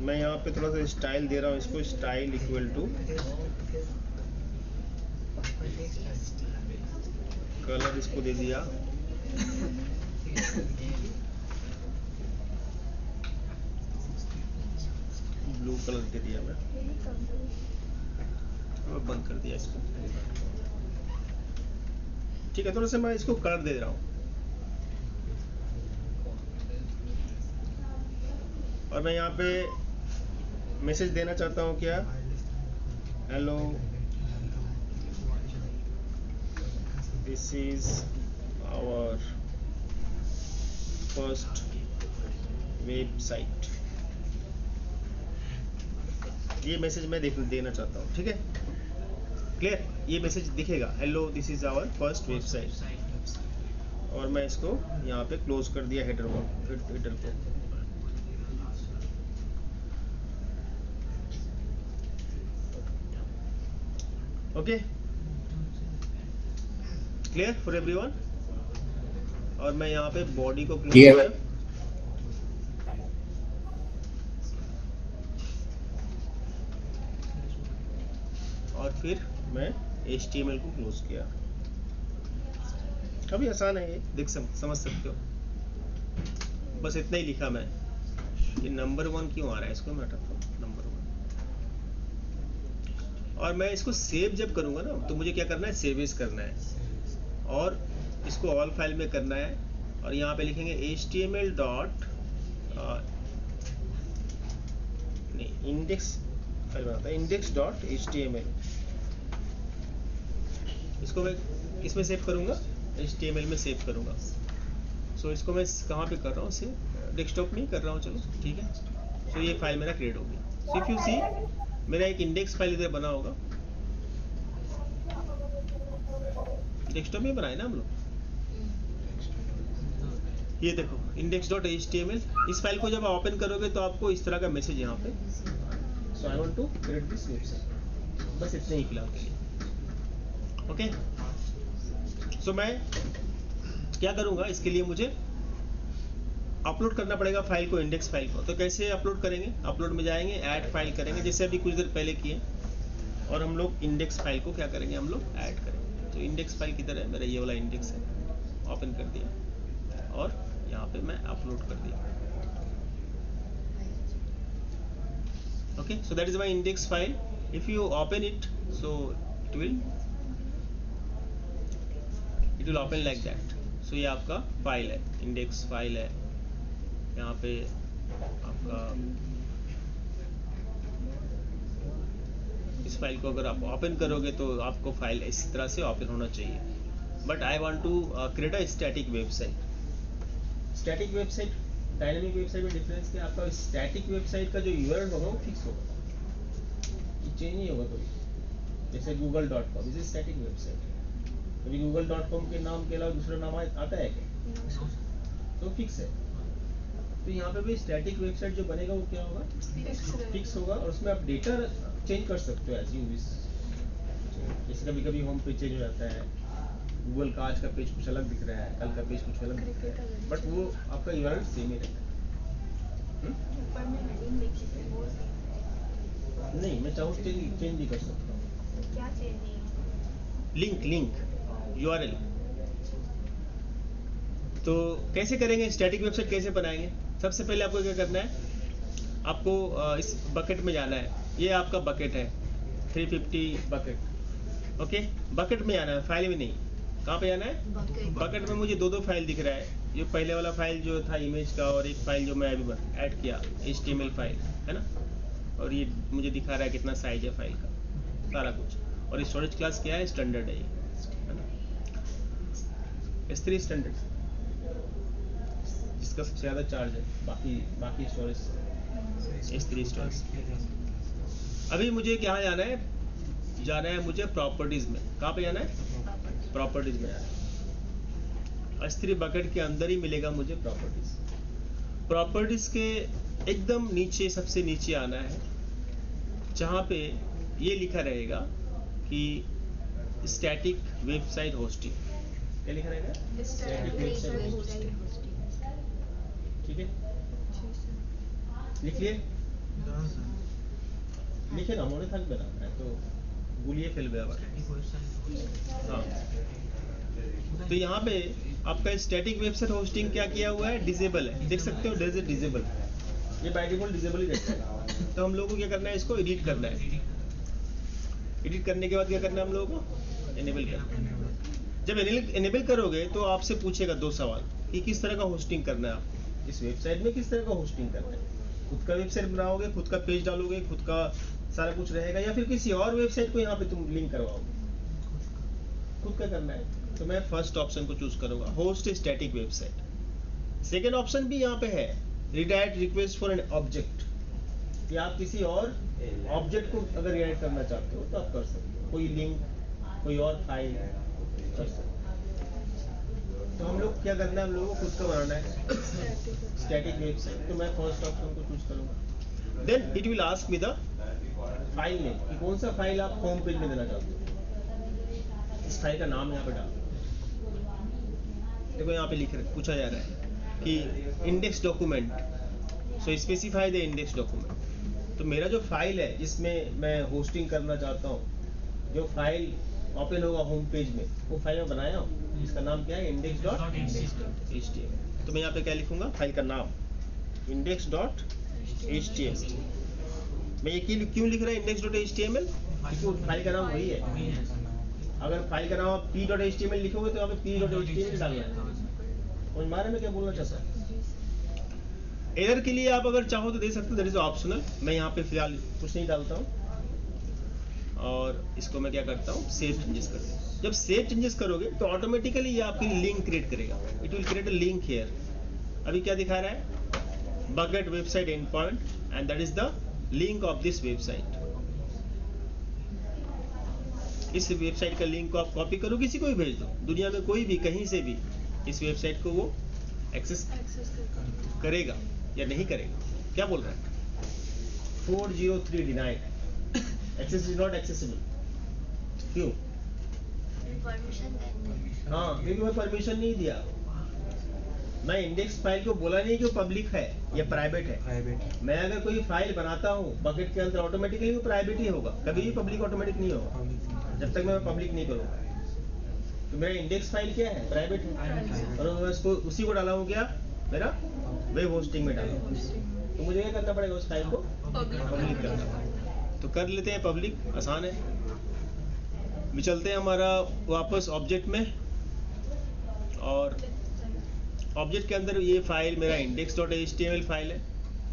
मैं यहाँ पे थोड़ा सा स्टाइल दे रहा हूँ इसको, स्टाइल इक्वल टू कलर इसको दे दिया ब्लू कलर दे दिया मैं, और बंद कर दिया इसको। ठीक है, थोड़ा सा मैं इसको कलर दे रहा हूँ और मैं यहाँ पे मैसेज देना चाहता हूँ क्या, hello this is our first website. ये मैसेज मैं देना चाहता हूँ। ठीक है, क्लियर? ये मैसेज दिखेगा, hello this is our first website, और मैं इसको यहाँ पे क्लोज कर दिया हेडर को। Okay, clear for everyone? और मैं यहाँ पे बॉडी को क्लोज किया और फिर मैं HTML को क्लोज किया। काफी आसान है ये, देख समझ सकते हो। बस इतना ही लिखा मैं। ये नंबर 1 क्यों आ रहा है, इसको मैं हटाता हूँ, नंबर 1। और मैं इसको सेव जब करूँगा ना, तो मुझे क्या करना है, सेव एज करना है और इसको ऑल फाइल में करना है। और यहाँ पे लिखेंगे HTML डॉट इंडेक्स फाइल बनाता है, index डॉट HTML। इसको मैं किस में सेव करूँगा, HTML में सेव करूँगा। सो इसको मैं कहाँ पे कर रहा हूँ, सेव डेस्कटॉप में ही कर रहा हूँ। चलो ठीक है, तो ये फाइल मेरा क्रिएट हो गया। सो इफ यू सी, मेरा एक इंडेक्स फाइल इधर बना होगा, डेस्कटॉप में बनाए ना हम लोग। ये देखो index.html। इस फाइल को जब आप ओपन करोगे तो आपको इस तरह का मैसेज यहाँ पे, so I want to create this website. बस इतने ही फिलहाल के लिए। ओके, सो मैं क्या करूँगा, इसके लिए मुझे अपलोड करना पड़ेगा फाइल को, इंडेक्स फाइल को। तो कैसे अपलोड करेंगे, अपलोड में जाएंगे, ऐड फाइल करेंगे जैसे अभी कुछ देर पहले किए, और हम लोग इंडेक्स फाइल को क्या करेंगे, हम लोग ऐड करेंगे। तो इंडेक्स फाइल किधर है, मेरा ये वाला इंडेक्स है, ओपन कर दिया और यहाँ पे मैं अपलोड कर दिया। Okay, so that is my index file. If you open it, so it will open like that. So ये आपका फाइल है, इंडेक्स फाइल है। यहाँ पे आपका इस फाइल को अगर आप ओपन करोगे तो आपको फाइल इस तरह से ओपन होना चाहिए। But I want to create a static website. Static website, dynamic website में डिफरेंस क्या, आपका स्टैटिक वेबसाइट का जो यूआरएल होगा वो फिक्स होगा, चेंज नहीं होगा कभी। जैसे google.com, इज स्टैटिक वेबसाइट। कभी google.com के नाम के अलावा दूसरा नाम आता है क्या, तो फिक्स है। तो यहाँ पे भी स्टैटिक वेबसाइट जो बनेगा वो क्या होगा, फिक्स होगा, और उसमें आप डेटा चेंज कर सकते हो एज यू विश। जैसे कभी कभी होम पेज चेंज हो जाता है, गूगल का आज का पेज कुछ अलग दिख रहा है, कल का पेज कुछ अलग दिख रहा है, बट वो आपका यूआरएल सेम ही रहता है। नहीं, मैं चाहूँ चेंज भी कर सकता हूँ। Link URL। तो कैसे करेंगे, स्टैटिक वेबसाइट कैसे बनाएंगे? सबसे पहले आपको क्या करना है, आपको इस बकेट में जाना है। ये आपका बकेट है 350 बकेट, ओके। बकेट में जाना है, फाइल में नहीं। कहाँ पे जाना है? बकेट में मुझे दो फाइल दिख रहा है। ये पहले वाला फाइल जो था इमेज का, और एक फाइल जो मैं अभी ऐड किया HTML फाइल है ना, और ये मुझे दिखा रहा है कितना साइज है फाइल का, सारा कुछ। और स्टोरेज क्लास क्या है? स्टैंडर्ड है ये, है ना, S3 स्टैंडर्ड, जिसका सबसे ज़्यादा चार्ज है, बाकी स्टोरेज S3 स्टोरेज। अभी मुझे क्या जाना है? जाना है मुझे प्रॉपर्टीज में। कहाँ पे जाना है? प्रॉपर्टीज में जाना है। S3 बकेट के अंदर ही मिलेगा मुझे प्रॉपर्टीज। प्रॉपर्टीज के एकदम नीचे, सबसे नीचे आना है, जहाँ पे ये लिखा रहेगा कि स्टैटिक वेबसाइट होस्टिंग। क्या लिखा रहेगा? Static website hosting. ठीक है, लिखिए, लिखे ना, मोने थक बना है तो बोलिए फिल। हाँ, तो यहाँ पे आपका स्टैटिक वेबसाइट होस्टिंग क्या किया हुआ है? डिसेबल है, देख सकते हो, डिसेबल। ये बाय डिफॉल्ट डिसेबल ही रहता है। तो हम लोगों को क्या करना है? इसको एडिट करना है। एडिट करने के बाद क्या करना है हम लोगों को? एनेबल करना है। जब एनेबल करोगे तो आपसे पूछेगा 2 सवाल कि किस तरह का होस्टिंग करना है आपको, इस वेबसाइट में किस तरह का होस्टिंग करना है। खुद का वेबसाइट बनाओगे, खुद का पेज डालोगे, खुद का सारा कुछ रहेगा, या फिर किसी और वेबसाइट को यहाँ पे तुम लिंक करवाओगे? खुद का करना है। तो मैं फर्स्ट ऑप्शन को चूज करूंगा, host static website. Second option भी यहाँ पे है, redirect request for an object, कि आप किसी और ऑब्जेक्ट को अगर रिडायरेक्ट करना चाहते हो तो आप कर सकते हो, कोई लिंक, कोई और फाइल कर सकते हो। तो हम लोग क्या करना है? हम लोगों को खुद का बनाना है स्टैटिक वेबसाइट। तो मैं फर्स्ट ऑप्शन को चूज करूंगा। Then it will ask me the file name, कि कौन सा फाइल आप होम पेज में देना चाहते हो। इस फाइल का नाम यहाँ पे डाल, देखो यहाँ पे पूछा जा रहा है कि index document, so specify the index document. तो मेरा जो फाइल है जिसमें मैं होस्टिंग करना चाहता हूँ, जो फाइल ओपन होगा होम पेज में, वो फाइल मैं बनाया हूँ, जिसका नाम क्या है? index.html। तो मैं यहाँ पे क्या लिखूंगा? फाइल का नाम index.html। मैं ये क्यों लिख रहा है index.html? क्योंकि फाइल का नाम वही है। अगर फाइल का नाम आप p.html लिखोगे तो यहाँ पे p.html डालना है। समझ में आ रहा है मैं क्या बोलना चाहता हूँ? एरर के लिए आप अगर चाहो तो दे सकते हो, दैट इज ऑप्शनल। मैं यहाँ पे फिलहाल कुछ नहीं डालता हूँ, और इसको मैं क्या करता हूँ? सेव चेंजेस करता हूँ। जब सेव चेंजेस करोगे तो ऑटोमेटिकली ये आपके लिए लिंक क्रिएट करेगा। It will create a link here. अभी क्या दिखा रहा है? Bucket website and point, and that is the link of this website. इस वेबसाइट का लिंक को आप कॉपी करो, किसी को भी भेज दो, दुनिया में कोई भी कहीं से भी इस वेबसाइट को वो एक्सेस करेगा या नहीं करेगा। क्या बोल रहा है? 403 denied, access is not accessible. क्यों? परमिशन देंगे। हाँ, क्योंकि मैं परमिशन नहीं दिया। मैं इंडेक्स फाइल को बोला नहीं कि वो पब्लिक है या प्राइवेट है। प्राइवेट। मैं अगर कोई फाइल बनाता हूँ बकेट के अंदर, ऑटोमेटिकली वो प्राइवेट ही होगा, कभी भी पब्लिक ऑटोमेटिक नहीं होगा जब तक मैं पब्लिक नहीं करूँगा। तो मेरा इंडेक्स फाइल क्या है? प्राइवेट है, और मैं उसको उसी को डाला हूँ क्या? मेरा वेब होस्टिंग में डाला। तो मुझे क्या करना पड़ेगा? उस फाइल को पब्लिक करना पड़ेगा। तो कर लेते हैं पब्लिक, आसान है। भी चलते हैं हमारा वापस ऑब्जेक्ट में, और ऑब्जेक्ट के अंदर ये फाइल मेरा index.html फाइल है,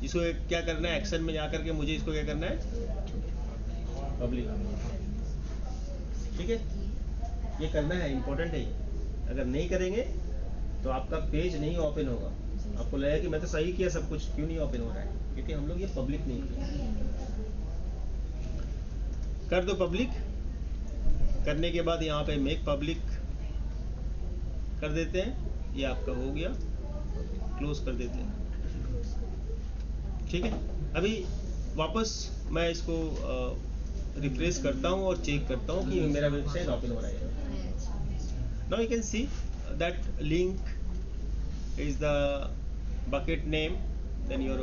जिसको क्या करना है? एक्शन में जाकर के मुझे इसको क्या करना है? पब्लिक। ठीक है, ये करना है, इंपॉर्टेंट है ये। अगर नहीं करेंगे तो आपका पेज नहीं ओपन होगा। आपको लगेगा कि मैं तो सही किया सब कुछ, क्यों नहीं ओपन हो रहा है? क्योंकि हम लोग ये पब्लिक नहीं किया। कर दो पब्लिक। करने के बाद यहाँ पे मेक पब्लिक कर देते हैं, ये आपका हो गया, क्लोज कर देते हैं। ठीक है, अभी वापस मैं इसको रिफ्रेश करता हूँ और चेक करता हूँ कि मेरा वेबसाइट ओपन हो रहा है। Now you can see that link is the bucket name, then your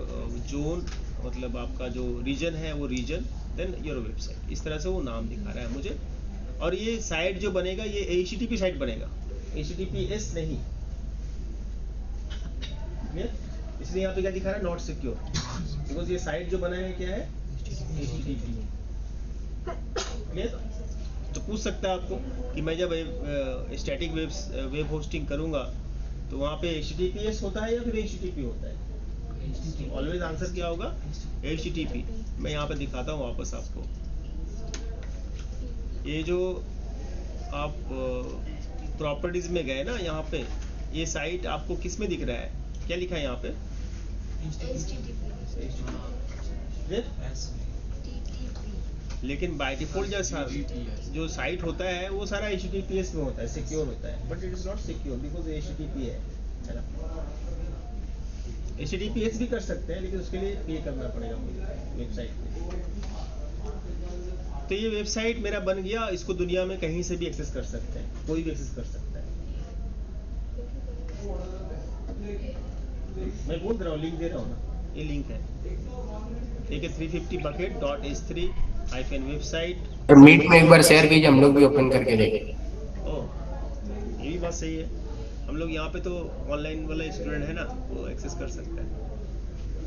zone, मतलब आपका जो रीजन है वो रीजन, देन योर वेबसाइट। इस तरह से वो नाम दिखा रहा है मुझे, और ये साइट जो बनेगा ये HTTP साइट बनेगा, HTTPS नहीं। क्लियर? इसलिए यहाँ पे क्या दिखा रहा है, नॉट सिक्योर, बिकॉज ये साइट जो बना है क्या है, HTTP। क्लियर? तो पूछ सकता है आपको कि मैं जब स्टैटिक वेब होस्टिंग करूंगा तो वहाँ पे HTTPS होता है या फिर HTTP होता है? ऑलवेज आंसर क्या होगा, HTTP। मैं यहाँ पे दिखाता हूँ वापस आपको। ये जो आप प्रॉपर्टीज में गए ना, यहाँ पे ये साइट आपको किस में दिख रहा है, क्या लिखा है यहाँ पे? लेकिन बाय डिफॉल्ट जो साइट होता है वो सारा HTTPS में होता है, सिक्योर होता है, but it is not secure because HTTP है ना। HTTPS भी कर सकते हैं लेकिन उसके लिए पे करना पड़ेगा मुझे वेबसाइट पे। तो ये वेबसाइट मेरा बन गया, इसको दुनिया में कहीं से भी एक्सेस कर सकते हैं, कोई भी एक्सेस कर सकता है। मैं बोल रहा हूँ, लिंक दे रहा हूँ ना, ये लिंक है, ठीक है, 350bucket.h3-website। मीट में एक बार शेयर कीजिए, हम लोग भी ओपन करके देखें। ओह, ये भी बात सही है। हम लोग यहाँ पे तो ऑनलाइन वाला स्टूडेंट है ना, वो एक्सेस कर सकता है।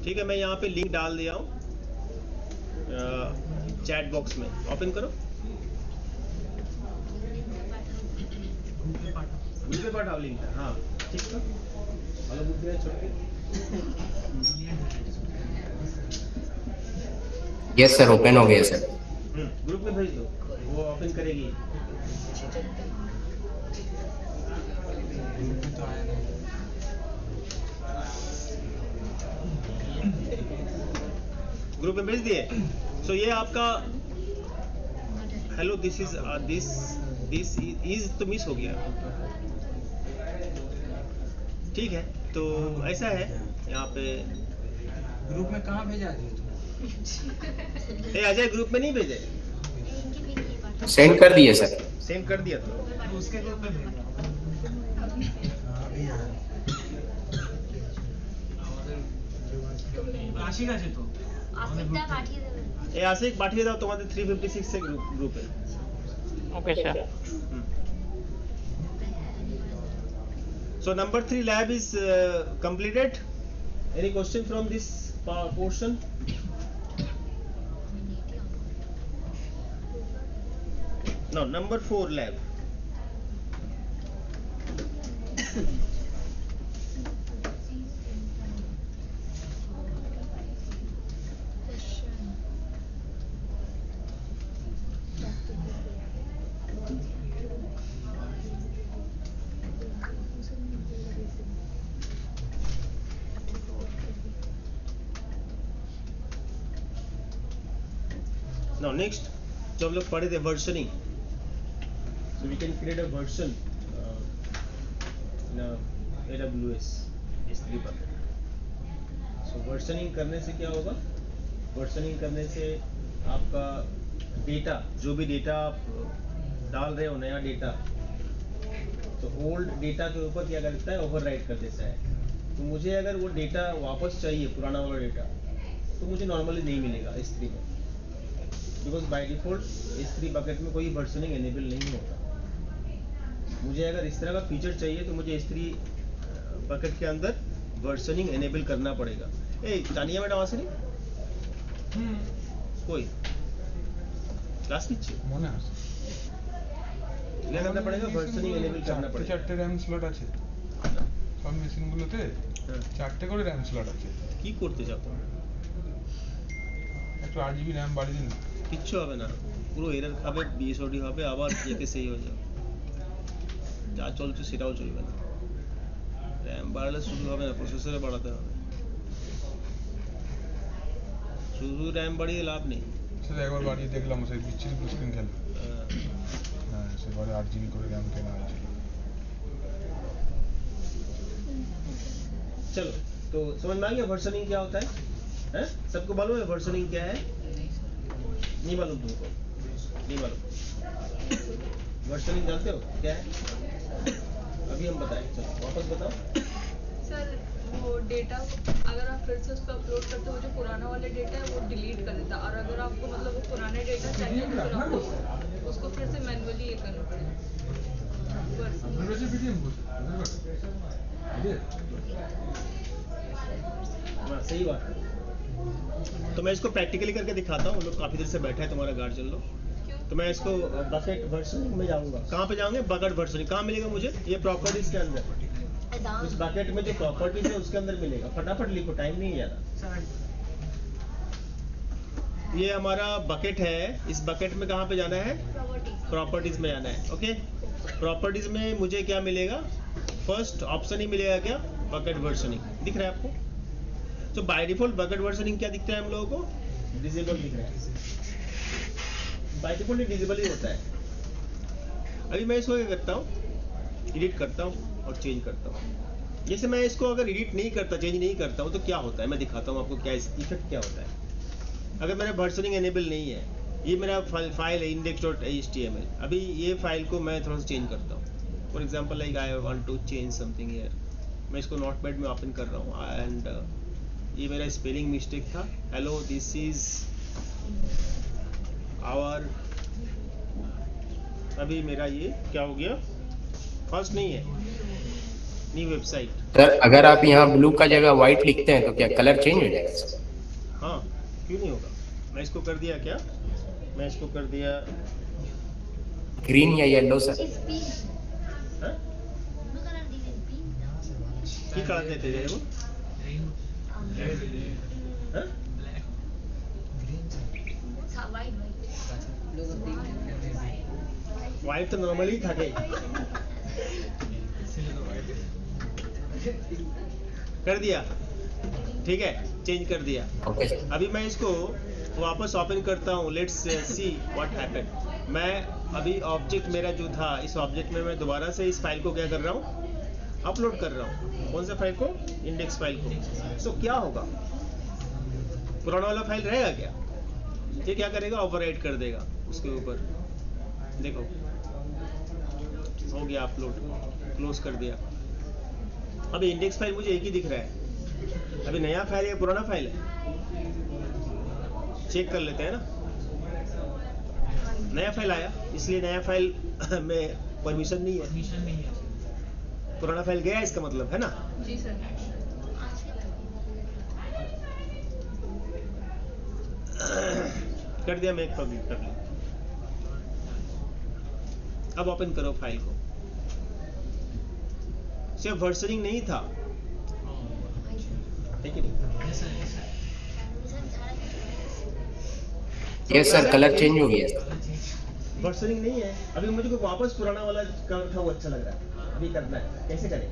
ठीक है, मैं यहाँ पे लिंक डाल दिया हूँ चैट बॉक्स में, ओपन करो। ग्रुप पे पाठाओ लिंक है, हाँ ठीक है। हेलो ग्रुप में छोड़ के। यस सर, ओपन हो गया सर। ग्रुप में भेज दो, वो ओपन करेगी। ग्रुप में भेज दिए। सो ये आपका हेलो दिस इज तो मिस हो गया। ठीक है, तो ऐसा है यहाँ पे। ग्रुप में कहाँ भेजा दिया ए अजय, ग्रुप में नहीं भेजे, सेंड कर दिए सर। सेंड कर दिया तो उसके ग्रुप में भेजा। আশিক আছে তো আশিকটা পাঠিয়ে দেবেন। ए आशिक पाठिए दाओ, तुम्हारे 356 से ग्रुप है। Okay sir. So number 3 lab is completed. Any question from this portion? No, number 4 lab. Now next, जो हम लोग पढ़े थे versioning, so we can create a version in a AWS S3 bucket। So versioning करने से क्या होगा? वर्जनिंग करने से आपका डेटा, जो भी डेटा आप डाल रहे हो, नया डेटा, तो ओल्ड डेटा के ऊपर क्या करता है, ओवरराइट कर देता है। तो मुझे अगर वो डेटा वापस चाहिए, पुराना वाला डेटा, तो मुझे नॉर्मली नहीं मिलेगा S3 में, because by default S3 bucket में कोई वर्जनिंग एनेबल नहीं होता। मुझे अगर इस तरह का फीचर चाहिए तो मुझे S3 बकेट के अंदर वर्जनिंग एनेबल करना पड़ेगा। ए तानिया मैडम आसे नहीं कोई क्लास नीचे মনে আছে क्या करना पड़ेगा, वर्जनिंग एनेबल करना पड़ेगा। চারটে র‍্যাম স্লট আছে সব মেশিনগুলোতে, চারটে করে র‍্যাম স্লট আছে। কি করতে চাও তোমরা? একটু 8 GB র‍্যাম বাড়িয়ে দিন না। কিচ্ছু হবে না, পুরো এরর খাবে, BSOD হবে, আবার যেকে সেই হয়ে যাবে, যা চলছে সেটাও চলবে না। র‍্যাম বাড়ালে শুধু হবে না, প্রসেসরে বাড়াতে হবে, শুধু র‍্যাম বাড়িয়ে লাভ নেই। সেটা একবার বাড়িয়ে দেখলাম, সেই বিচ্ছিরি ব্লু স্ক্রিন খেলে। হ্যাঁ, সেবারে 8 GB করে র‍্যাম কেনা হয়েছিল। चलो, तो समझ में आ गया वर्जनिंग क्या होता है? हैं? सबको मालूम है वर्जनिंग क्या है? नहीं मालूम तुमको? नहीं मालूम? वर्जनिंग जानते हो क्या है? अभी हम बताएं, चलो वापस बताओ। सर वो डेटा अगर आप फिर से उसको अपलोड करते हो, जो पुराना वाला डेटा है वो डिलीट कर देता है, और अगर आपको मतलब वो पुराने डेटा चाहिए तो फिर आपको उसको फिर से मैन्युअली सही बात है। तो मैं इसको प्रैक्टिकली करके दिखाता हूँ। लोग काफ़ी देर से बैठा है तुम्हारा गार्जियन लोग। तो मैं इसको बकेट वर्जनिंग में जाऊँगा। कहाँ पे जाऊँगे? Bucket versioning. कहाँ मिलेगा मुझे? ये प्रॉपर्टीज़ के अंदर। उस बकेट में जो प्रॉपर्टीज़ है उसके अंदर मिलेगा। फटाफट लिखो, टाइम नहीं है ज़्यादा। ये हमारा बकेट है। इस बकेट में कहाँ पे जाना है? प्रॉपर्टीज़ में जाना है। ओके, प्रॉपर्टीज़ में मुझे क्या मिलेगा? फर्स्ट ऑप्शन ही मिलेगा क्या? Bucket versioning. दिख रहा है आपको? तो बाय डिफॉल्ट बकेट वर्जनिंग क्या दिखता है हम लोगों को? डिसेबल दिख रहा है। बाय डिफॉल्ट डिसेबल ही होता है। अभी मैं इसको क्या करता हूँ? एडिट करता हूँ और चेंज करता हूँ। जैसे मैं इसको अगर एडिट नहीं करता, चेंज नहीं करता हूँ तो क्या होता है मैं दिखाता हूँ आपको क्या इफेक्ट क्या होता है। अगर मेरा वर्जनिंग एनेबल नहीं है, ये मेरा फाइल है index.html। अभी ये फाइल को मैं थोड़ा सा चेंज करता हूँ। For example like I want to change something here. मैं इसको नोटपैड में ओपन कर रहा हूँ एंड ये मेरा स्पेलिंग मिस्टेक था। Hello, this is our. अभी मेरा ये क्या हो गया? फर्स्ट नहीं है, न्यू वेबसाइट। सर अगर आप यहाँ ब्लू का जगह व्हाइट लिखते हैं तो क्या कलर चेंज हो जाएगा? हाँ, क्यों नहीं होगा? मैं इसको कर दिया क्या? मैं इसको कर दिया ग्रीन या येलो सर? हाँ? की कलर देते थे वो? हाँ? वाइट तो नॉर्मली था कहीं। कर दिया, ठीक है, चेंज कर दिया। अभी मैं इसको वापस ओपन करता हूँ। Let's see what happened. मैं अभी ऑब्जेक्ट मेरा जो था, इस ऑब्जेक्ट में मैं दोबारा से इस फाइल को क्या कर रहा हूँ? अपलोड कर रहा हूँ। कौन सा फाइल को? इंडेक्स फाइल को। तो क्या होगा? पुराना वाला फाइल रहेगा क्या? ये क्या करेगा? ओवरराइट कर देगा उसके ऊपर। देखो, हो गया अपलोड, क्लोज कर दिया। अभी इंडेक्स फाइल मुझे एक ही दिख रहा है। अभी नया फाइल है, पुराना फाइल है? चेक कर लेते हैं ना। नया फाइल आया, इसलिए नया फाइल में परमिशन नहीं है। पुराना फाइल गया, इसका मतलब है ना। जी सर। कर दिया मैं एक पब्लिक। अब ओपन करो फाइल को। सिर्फ वर्जनिंग नहीं था, ठीक है? यस सर, कलर चेंज हो गया। वर्जनिंग नहीं है। अभी मुझे को वापस पुराना वाला कलर था वो अच्छा लग रहा है। अभी करना है, कैसे करें?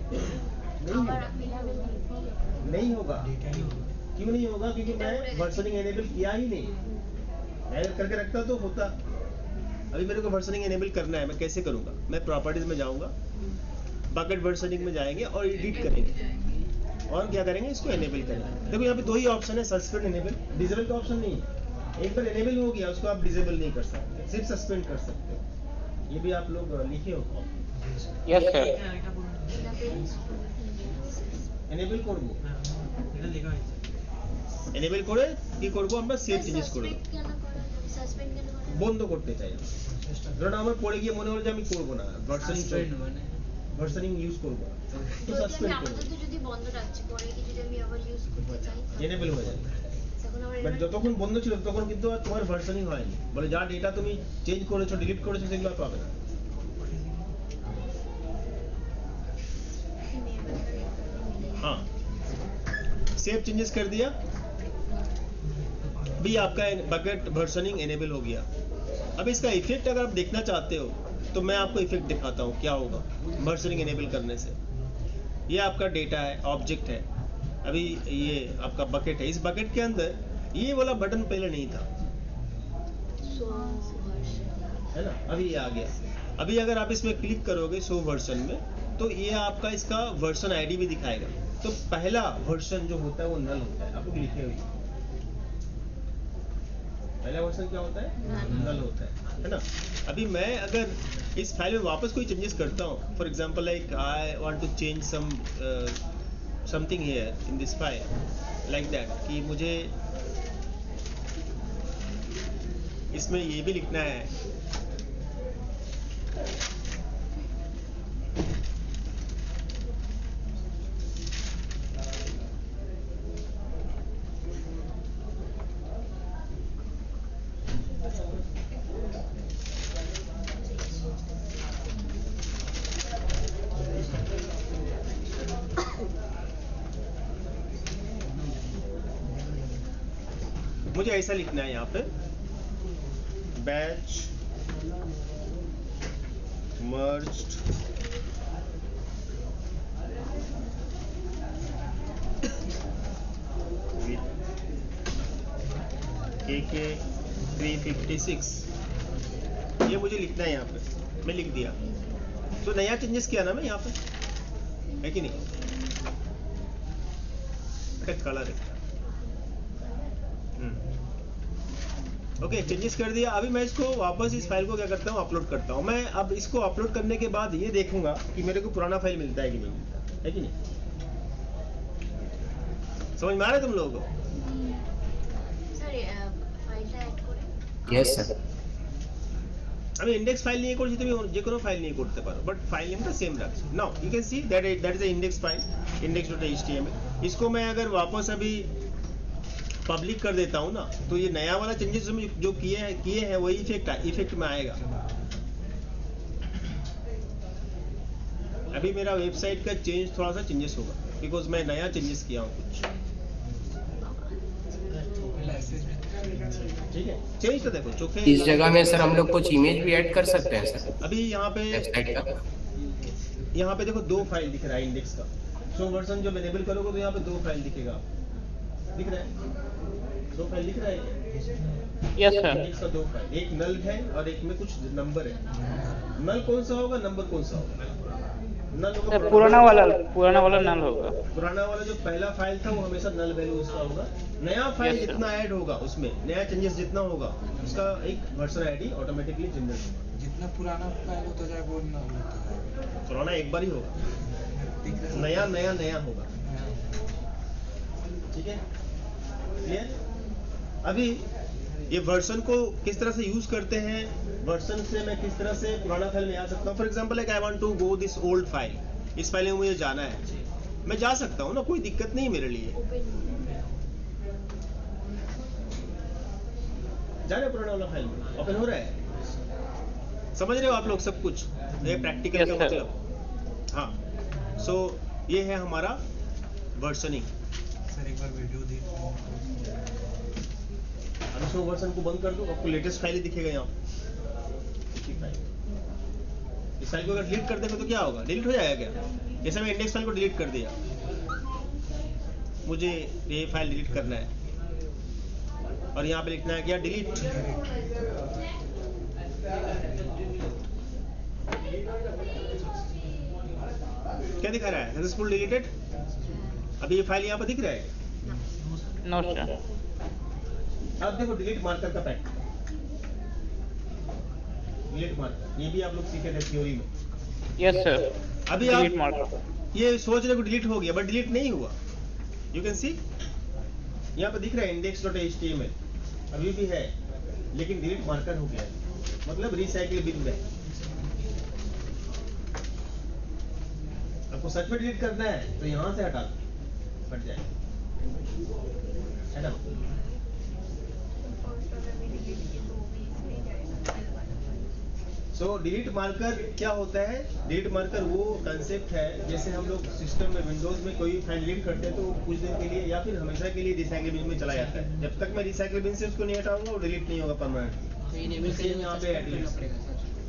नहीं होगा। क्यों नहीं होगा? क्योंकि मैं वर्जनिंग एनेबल किया ही नहीं। मैं करके रखता तो होता। अभी मेरे को वर्जनिंग एनेबल करना है। मैं कैसे करूंगा? मैं प्रॉपर्टीज में जाऊंगा, बकेट वर्जनिंग में जाएंगे और एडिट करेंगे और क्या करेंगे? इसको एनेबल करेंगे। देखो यहाँ पे दो ही ऑप्शन है, सस्पेंड, एनेबल। डिसेबल का ऑप्शन नहीं है। एक बार एनेबल हो गया उसको आप डिसेबल नहीं कर सकते, सिर्फ सस्पेंड कर सकते हो। ये भी आप लोग लिखे हो। Yes sir. এনেবল করব, এনেবল করে কি করব? আমরা সেভ চেঞ্জেস করব, বন্ধ করতে চাই। ধরুন আমার পড়ে গিয়ে মনে হলো যে আমি করব না, ভার্সনিং ইউজ করব না, তো সাসপেন্ড করব। যদি বন্ধ রাখছি, পরে কি যদি আমি আবার ইউজ করতে চাই এনেবল হয়ে যাবে। বাট যতক্ষণ বন্ধ ছিল তখন কিন্তু তোমার ভার্সনিং হয়নি। বলে যা ডেটা তুমি চেঞ্জ করেছো, ডিলিট করেছো, সেগুলো পাবে না। हाँ, सेव चेंजेस कर दिया, भी आपका बकेट वर्जनिंग एनेबल हो गया। अब इसका इफेक्ट अगर आप देखना चाहते हो तो मैं आपको इफेक्ट दिखाता हूँ क्या होगा वर्जनिंग एनेबल करने से। ये आपका डेटा है, ऑब्जेक्ट है, अभी ये आपका बकेट है। इस बकेट के अंदर ये वाला बटन पहले नहीं था, है ना? अभी ये आ गया। अभी अगर आप इसमें क्लिक करोगे शो वर्जन में, तो ये आपका इसका वर्जन आईडी भी दिखाएगा। तो पहला वर्जन जो होता है वो नल होता है। आपको लिखे हुए पहला वर्जन क्या होता है? नल होता है ना? अभी मैं अगर इस फाइल में वापस कोई चेंजेस करता हूँ, for example like I want to change something here in this file like that, कि मुझे इसमें ये भी लिखना है मुझे ऐसा लिखना है यहाँ पे, बैच merged with KK 356, ये मुझे लिखना है यहाँ पे, मैं लिख दिया। तो नया चेंजेस किया ना मैं यहाँ पे, है कि नहीं? कलर है, ओके, चेंजेस कर दिया। अभी मैं इसको वापस इस फाइल को क्या करता हूँ, अपलोड करता हूँ। मैं अब इसको अपलोड करने के बाद ये देखूंगा कि मेरे को पुराना फाइल मिलता है कि नहीं मिलता, है कि नहीं? समझ में आ रहा है तुम लोगों को? Yes sir. আমি ইন্ডেক্স ফাইল নিয়ে করছি, তুমি যে কোনো ফাইল নিয়ে করতে পারো, বাট ফাইল নেমটা সেম রাখছি। Now you can see that is the index file, index.html। इसको मैं अगर वापस अभी पब्लिक कर देता हूँ ना, तो ये नया वाला चेंजेस जो किए हैं वही इफेक्ट में आएगा। अभी मेरा वेबसाइट का चेंज थोड़ा सा चेंजेस होगा, बिकॉज मैं नया चेंजेस किया हूँ कुछ, ठीक है? चेंज तो देखो चोखे। इस जगह में सर हम लोग कुछ इमेज भी ऐड कर सकते हैं सर। अभी यहाँ पे देखो 2 फाइल दिख रहा है इंडेक्स का। शो वर्जन जब एनेबल करोगे तो यहाँ पे 2 फाइल दिखेगा, दिख रहा है? 2 फाइल दिख रहा है? Yes sir. इंडेक्स का 2 फाइल, एक नल है और एक में कुछ नंबर है। नल कौन सा होगा, नंबर कौन सा होगा? नल होगा पुराना वाला नल होगा। पुराना वाला जो पहला फाइल था वो हमेशा नल वैल्यू उसका होगा। नया फाइल जितना ऐड होगा उसमें, नया चेंजेस जितना होगा उसका एक वर्जन आईडी ऑटोमेटिकली जनरेट होगा। जितना पुराना फाइल होता जाए वो नल होता है। पुराना एक बार ही होगा, नया नया नया होगा, ठीक है? क्लियर? अभी ये वर्जन को किस तरह से यूज करते हैं, वर्जन से मैं किस तरह से पुराना फाइल में आ सकता हूँ। For example like I want to go this old file, इस फाइल में मुझे जाना है, मैं जा सकता हूँ ना, कोई दिक्कत नहीं मेरे लिए। जा रहे पुराना वाला फाइल में ओपन हो रहा है, समझ रहे हो आप लोग सब कुछ? ये प्रैक्टिकल का मतलब, हाँ। सो ये है हमारा वर्जनिंग। सर एक बार वीडियो देखो, इसको वर्जन को बंद कर दो, आपको लेटेस्ट फाइल ही दिखेगा यहाँ। इस फाइल को अगर डिलीट कर देंगे तो क्या होगा, डिलीट हो जाएगा क्या? जैसे मैं इंडेक्स फाइल को डिलीट कर दिया, मुझे ये फाइल डिलीट करना है और यहाँ पे लिखना है क्या, डिलीट। क्या दिखा रहा है, सक्सेसफुल डिलीटेड। अभी ये फाइल यहाँ पे दिख रहा है? No sir. अब देखो डिलीट मार्कर का पैटर्न, डिलीट मार्कर, ये भी आप लोग सीखे थे थ्योरी में। Yes sir. अभी आप ये सोच रहे हो डिलीट हो गया, बट डिलीट नहीं हुआ। यू कैन सी यहाँ पे दिख रहा है index.html, अभी भी है, लेकिन डिलीट मार्कर हो गया है, मतलब रिसाइकिल बिन में। आपको सच में डिलीट करना है तो यहाँ से हटा दो, हट जाए, हटा। सो डिलीट मार्कर क्या होता है? डिलीट मार्कर वो कंसेप्ट है, जैसे हम लोग सिस्टम में विंडोज में कोई फाइल डिलीट करते हैं तो कुछ दिन के लिए या फिर हमेशा के लिए रिसाइकिल बिन में चला जाता है। जब तक मैं रिसाइकिल बिन से उसको नहीं हटाऊंगा वो डिलीट नहीं होगा परमानेंटली।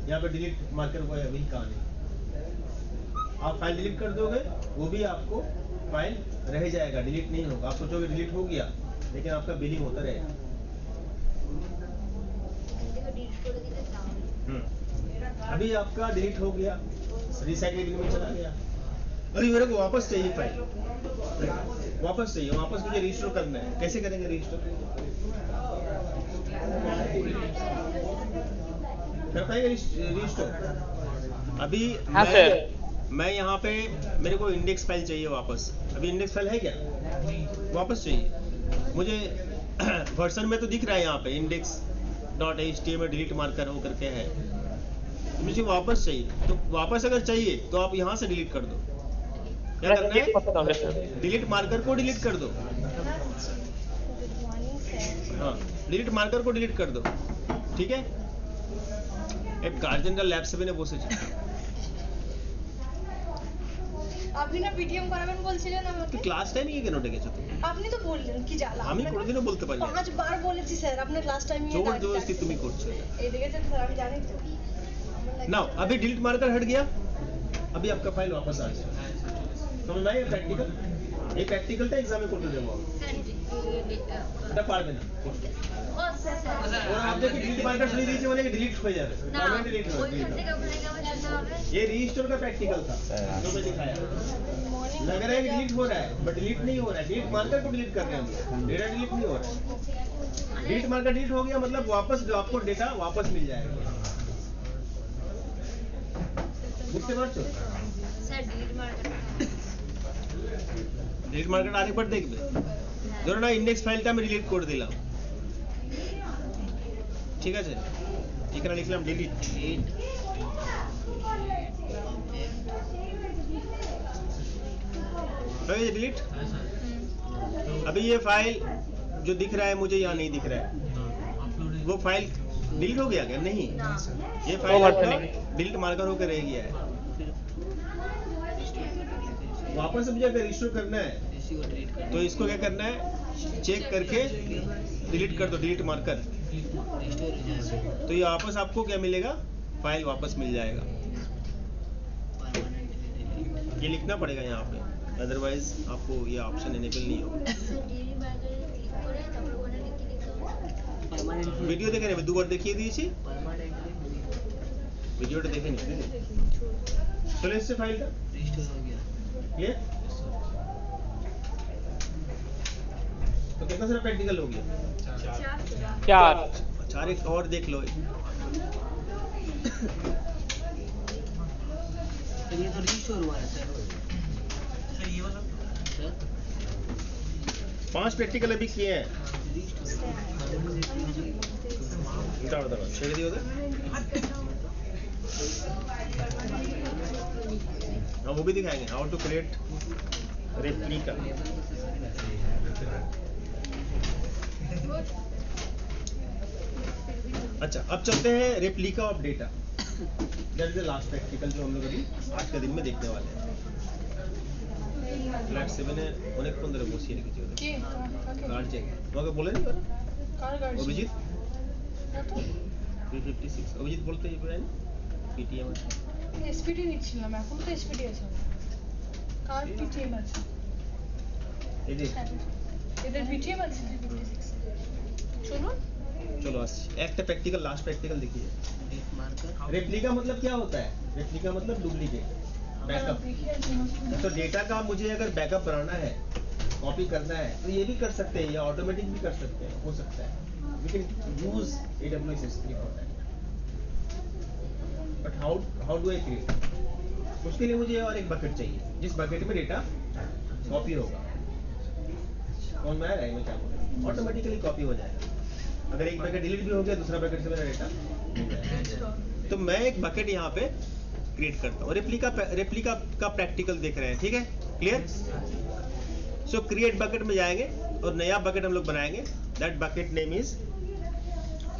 यहाँ पे डिलीट मार्कर वो है, वही कहानी। आप फाइल डिलीट कर दोगे वो भी आपको फाइल रह जाएगा, डिलीट नहीं होगा। आप सोचोगे डिलीट हो गया, लेकिन आपका बिलिंग होता रहेगा। अभी आपका डिलीट हो गया, रिसाइकिल बिन में चला गया, अरे मेरे को वापस चाहिए फाइल, वापस चाहिए, वापस मुझे रिस्टोर करना है। कैसे करेंगे रिस्टोर? कर पाएंगे रिस्टोर? अभी हाँ मैं यहाँ पे मेरे को इंडेक्स फाइल चाहिए वापस। अभी इंडेक्स फाइल है क्या? वापस चाहिए मुझे। वर्जन में तो दिख रहा है यहाँ पे index.html डिलीट मार्कर हो करके है, मुझे वापस चाहिए। तो वापस अगर चाहिए तो आप यहाँ से डिलीट कर दो। क्या करना है? डिलीट मार्कर को डिलीट कर दो। हाँ, डिलीट मार्कर को डिलीट कर दो, ठीक है? एक गार्जियन का लैब से বসে আপনি না পিটিএম করাবেন বলছিলেন আমাকে। ক্লাস টাইমে কেন ডেকেছো তুমি? আপনি তো বললেন কি জ্বালা আমি কোনোদিনও বলতে পারি না 5 বার বলেছি স্যার আপনার ক্লাস টাইমিং এ জবरदस्ती তুমি করছো এই দেখেছেন স্যার আমি জানি তো नाउ अभी डिलीट मार्कर हट गया अभी आपका फाइल वापस आ गया समझ में आया प्रैक्टिकल ये प्रैक्टिकल था एग्जाम में करते देबो এটা পারবে না ও স্যার और आप देखिए डिलीट मार्कर सुनी दीजिए बोले कि डिलीट हो जाएगा না परमानेंट डिलीट हो ওইখান থেকে ওখানে যাওয়া যেতে হবে ये रजिस्टर का प्रैक्टिकल था जो मैं दिखाया लग रहा है कि डिलीट हो रहा है बट डिलीट नहीं हो रहा है डिलीट मार्कर को डिलीट कर रहे हैं हम डेटा डिलीट नहीं हो रहा है डिलीट मार्कर डिलीट हो गया मतलब वापस जो आपको डेटा वापस मिल जाएगा বুঝতে পারছো sir delete marker delete marker আরেকবার দেখবে ধরো না ইন্ডেক্স ফাইলটা আমি ডিলিট করে দিলাম ঠিক আছে এখানে লিখলাম ডিলিট हो गया डिलीट अभी ये फाइल जो दिख रहा है मुझे यहाँ नहीं दिख रहा है वो फाइल डिलीट हो गया क्या नहीं ये फाइल डिलीट मार्कर होकर रह गया है वापस मुझे अगर इशू करना है तो इसको क्या करना है चेक करके डिलीट कर दो डिलीट मार्कर तो ये वापस आपको क्या मिलेगा फाइल वापस मिल जाएगा ये लिखना पड़ेगा यहाँ पे अदरवाइज आपको ये ऑप्शन इनेबल नहीं होगा ডিলিট মার্কারে ক্লিক করে তারপর ওখানে লিখে দিতে হবে वीडियो देखे नहीं दुबार देखिए दीजिए वीडियो देखे नहीं चलो इससे फाइल का क्लियर तो कितना सारा प्रैक्टिकल हो गया 4 चार एक और देख लो ये तो रिस्टोर हुआ है सर ये वाला सर 5 प्रैक्टिकल अभी किए हैं उतार दो छेड़ दियो उधर हाँ वो भी दिखाएंगे हाउ टू क्रिएट रेप्लिका अच्छा अब चलते हैं replica of data that is the last practical जो हम लोग अभी आज के दिन में देखने वाले हैं फ्लैट 7 है অনেক ফোন ধরে বসিয়ে রেখেছি ওদের কি কার্ড চেক তোমাকে বলে নি কার গাড়ি অভিজিৎ 356 অভিজিৎ বলতে এই পারেন পিটিএম আছে এসপিডি নিচ্ছিলাম এখন তো এসপিডি আছে কার পিটিএম আছে এই যে এদের পিটিএম আছে চলুন चलो एक प्रैक्टिकल लास्ट प्रैक्टिकल देखिए रेप्लिका मतलब क्या होता है रेप्लिका मतलब डुप्लीकेट बैकअप तो डेटा का मुझे अगर बैकअप बनाना है कॉपी करना है तो ये भी कर सकते हैं या ऑटोमेटिक भी कर सकते हैं हो सकता है we can use AWS S3 for that but how do I create उसके लिए मुझे और एक बकेट चाहिए जिस बकेट में डेटा कॉपी होगा कौन में आएगा मैं क्या बोल रहा हूँ ऑटोमेटिकली कॉपी हो जाएगा अगर एक बकेट डिलीट भी हो गया दूसरा बकेट से मेरा डेटा तो मैं एक बकेट यहाँ पे क्रिएट करता हूँ रेप्लिका का प्रैक्टिकल देख रहे हैं ठीक है क्लियर सो क्रिएट बकेट में जाएंगे और नया बकेट हम लोग बनाएंगे that bucket name is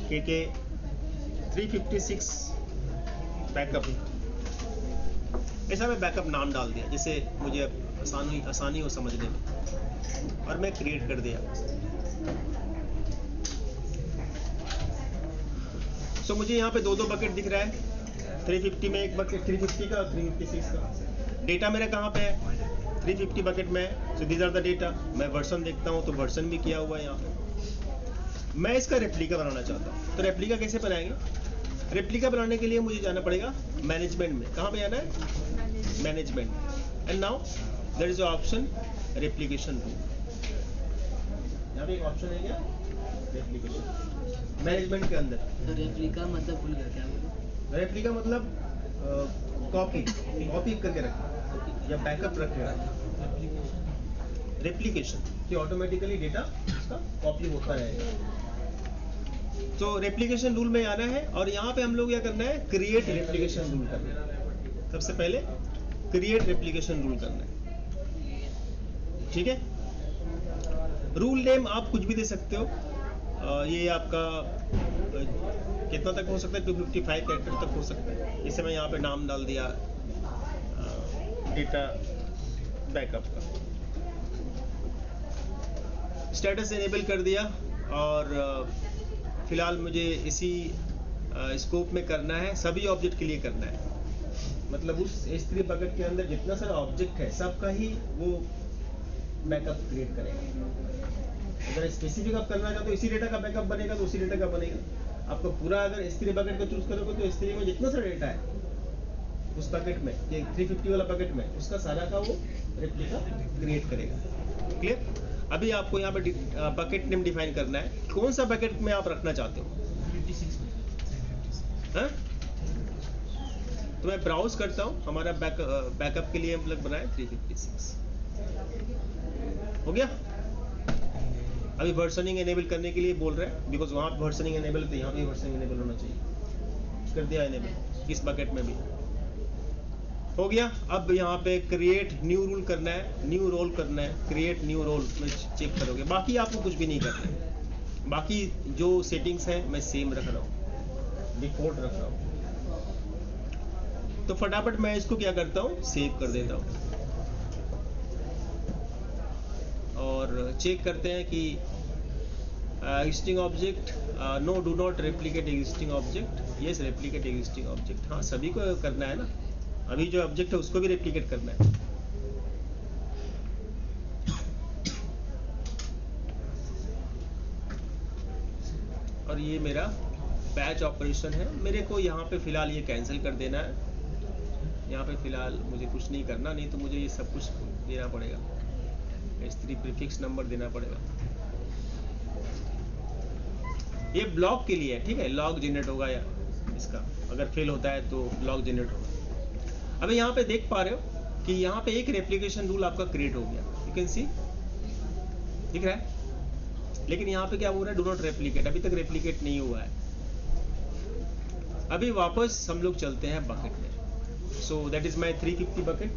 KK 356 backup ऐसा मैं बैकअप नाम डाल दिया जिससे मुझे आसानी हो समझने में और मैं क्रिएट कर दिया तो मुझे यहाँ पे दो बकेट दिख रहा है 350 में एक बकेट 350 का और 356 का डेटा मेरा कहाँ पे है 350 बकेट में so these are the data मैं वर्जन देखता हूँ तो वर्जन भी किया हुआ है यहाँ पे मैं इसका रेप्लिका बनाना चाहता हूँ तो रेप्लिका कैसे बनाएंगे रेप्लिका बनाने के लिए मुझे जाना पड़ेगा मैनेजमेंट में कहाँ पे जाना है management and now there is option replication rule यहाँ पे एक ऑप्शन है क्या रेप्लिकेशन मैनेजमेंट के अंदर तो रेप्लिका मतलब भूल गया क्या बोलूं रेप्लिका मतलब कॉपी करके रखना या बैकअप रखे रखना रेप्लिकेशन कि ऑटोमेटिकली डेटा उसका कॉपी होता रहेगा तो रेप्लिकेशन रूल में आना है और यहाँ पे हम लोग क्या करना है क्रिएट रेप्लिकेशन रूल करना है सबसे पहले क्रिएट रेप्लिकेशन रूल करना है ठीक है रूल नेम आप कुछ भी दे सकते हो ये आपका कितना तक हो सकता है 255 कैरेक्टर तक हो सकता है इसे मैं यहाँ पे नाम डाल दिया डेटा बैकअप का स्टेटस इनेबल कर दिया और फिलहाल मुझे इसी स्कोप में करना है, सभी ऑब्जेक्ट के लिए करना है। मतलब उस S3 बकेट के अंदर जितना सारा ऑब्जेक्ट है सबका ही वो बैकअप क्रिएट करेगा। अगर स्पेसिफिक आप करना चाहते हो इसी डेटा का बैकअप बनेगा तो उसी डेटा का बनेगा। आपको पूरा अगर S3 बकेट को चूज करोगे तो S3 में जितना सारा डेटा है उस बकेट में, ये 350 वाला बकेट में, उसका सारा का वो रेप्लिका क्रिएट करेगा। क्लियर? अभी आपको यहाँ पे बकेट नेम डिफाइन करना है, कौन सा बकेट में आप रखना चाहते हो। हाँ? तो मैं ब्राउज करता हूँ, हमारा बैकअप के लिए हम लोग बनाए 356 हो गया। अभी वर्जनिंग एनेबल करने के लिए बोल रहे हैं, बिकॉज वहाँ पे वर्जनिंग एनेबल तो यहाँ पे वर्जनिंग एनेबल होना चाहिए। कर दिया एनेबल, इस बकेट में भी हो गया। अब यहाँ पे क्रिएट न्यू रूल करना है, न्यू रोल करना है, क्रिएट न्यू रोल में चेक करोगे। बाकी आपको कुछ भी नहीं करना है, बाकी जो सेटिंग्स है मैं सेम रख रहा हूँ, डिफॉल्ट रख रहा हूँ। तो फटाफट मैं इसको क्या करता हूँ, सेव कर देता हूँ और चेक करते हैं कि existing object, no do not replicate existing object, yes replicate existing object. हाँ, सभी को करना है ना, अभी जो ऑब्जेक्ट है उसको भी रेप्लिकेट करना है। और ये मेरा बैच ऑपरेशन है, मेरे को यहाँ पे फिलहाल ये कैंसिल कर देना है। यहाँ पे फिलहाल मुझे कुछ नहीं करना, नहीं तो मुझे ये सब कुछ देना पड़ेगा, S3 प्रीफिक्स नंबर देना पड़ेगा। ये ब्लॉक के लिए है, ठीक है, लॉग जनरेट होगा या इसका अगर फेल होता है तो लॉग जनरेट होगा। अभी यहाँ पे देख पा रहे हो कि यहाँ पे एक रेप्लिकेशन रूल आपका क्रिएट हो गया, यू कैन सी, दिख रहा है। लेकिन यहाँ पे क्या हो रहा है, डू नॉट रेप्लिकेट, अभी तक रेप्लिकेट नहीं हुआ है। अभी वापस हम लोग चलते हैं बकेट में। सो दैट इज माई 350 बकेट।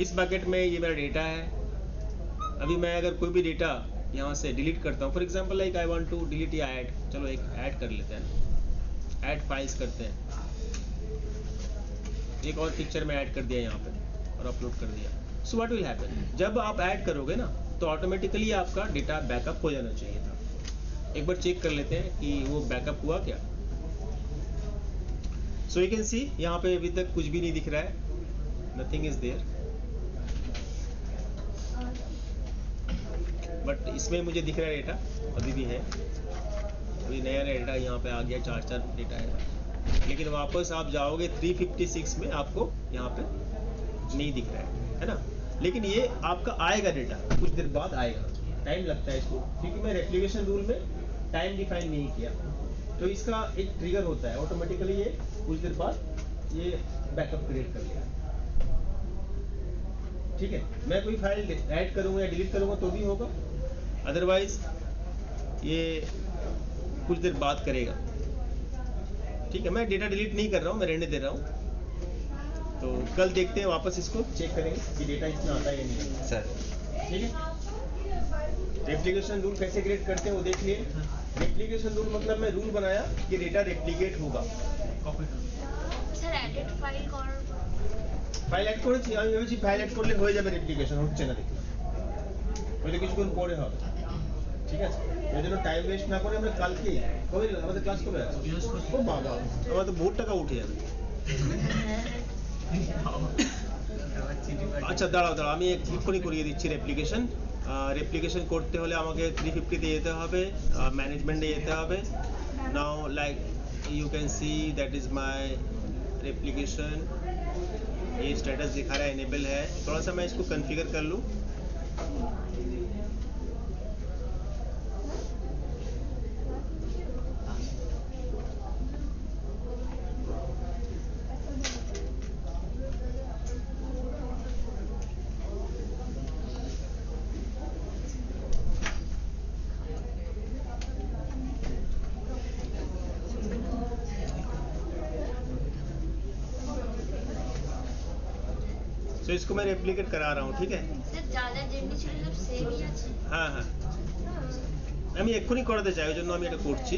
इस बकेट में ये मेरा डेटा है। अभी मैं अगर कोई भी डेटा यहाँ से डिलीट करता हूँ, for example like I want to delete या ऐड, चलो एक ऐड कर लेते हैं, ऐड फाइल्स करते हैं। एक और पिक्चर में ऐड कर दिया यहाँ पे और अपलोड कर दिया। सो व्हाट विल हैपन, जब आप ऐड करोगे ना तो ऑटोमेटिकली आपका डेटा बैकअप हो जाना चाहिए था। एक बार चेक कर लेते हैं कि वो बैकअप हुआ क्या। सो यू कैन सी यहाँ पे अभी तक कुछ भी नहीं दिख रहा है, नथिंग इज देयर। बट इसमें मुझे दिख रहा है डेटा अभी भी है, अभी नया डेटा यहाँ पे आ गया, 4 डेटा है। लेकिन वापस आप जाओगे 356 में, आपको यहाँ पे नहीं दिख रहा है ना। लेकिन ये आपका आएगा डेटा, कुछ देर बाद आएगा, टाइम लगता है इसको, क्योंकि मैं रेप्लिकेशन रूल में टाइम डिफाइन नहीं किया। तो इसका एक ट्रिगर होता है, ऑटोमेटिकली ये कुछ देर बाद ये बैकअप क्रिएट कर लिया। ठीक है, मैं कोई फाइल ऐड करूंगा या डिलीट करूंगा तो भी होगा, अदरवाइज ये कुछ देर बाद करेगा। ठीक है, मैं डेटा डिलीट नहीं कर रहा हूँ, मैं रहने दे रहा हूँ। तो कल देखते हैं, वापस इसको चेक करेंगे कि डेटा इसमें आता है या नहीं सर। ठीक है, रेप्लिकेशन रूल कैसे क्रिएट करते हैं वो देख लिए। रेप्लिकेशन रूल मतलब मैं रूल बनाया कि डेटा रेप्लिकेट होगा। স্যার এডিট ফাইল করার পর ফাইল অ্যাড করেছি, আমি ভেবেছি ফাইল অ্যাড করলে হয়ে যাবে, রেপ্লিকেশন হচ্ছে না, দেখলাম ওইটা কিছুক্ষণ পরে হবে। ঠিক আছে, এই জন্য টাইম ওয়েস্ট না করে আমরা কালকে, কবে আমাদের ক্লাস কবে আছে? ও বাবা, আমার তো বহুত টাকা উঠে যাবে। আচ্ছা দাঁড়াও দাঁড়াও, আমি এক্ষুনি করিয়ে দিচ্ছি রেপ্লিকেশন। রেপ্লিকেশন করতে হলে আমাকে 350 যেতে হবে, ম্যানেজমেন্টে যেতে হবে। Now like you can see that is my replication. ये स्टेटस दिखा रहा है इनेबल है, थोड़ा सा मैं इसको कॉन्फ़िगर कर लूँ। तो इसको मैं रेप्लिकेट करा रहा हूँ, ठीक है। স্যার যা যা যেমনি ছিল সব সেমই আছে। হ্যাঁ হ্যাঁ, আমি এক্ষুনি করাতে চাই, ওই জন্য আমি এটা করছি।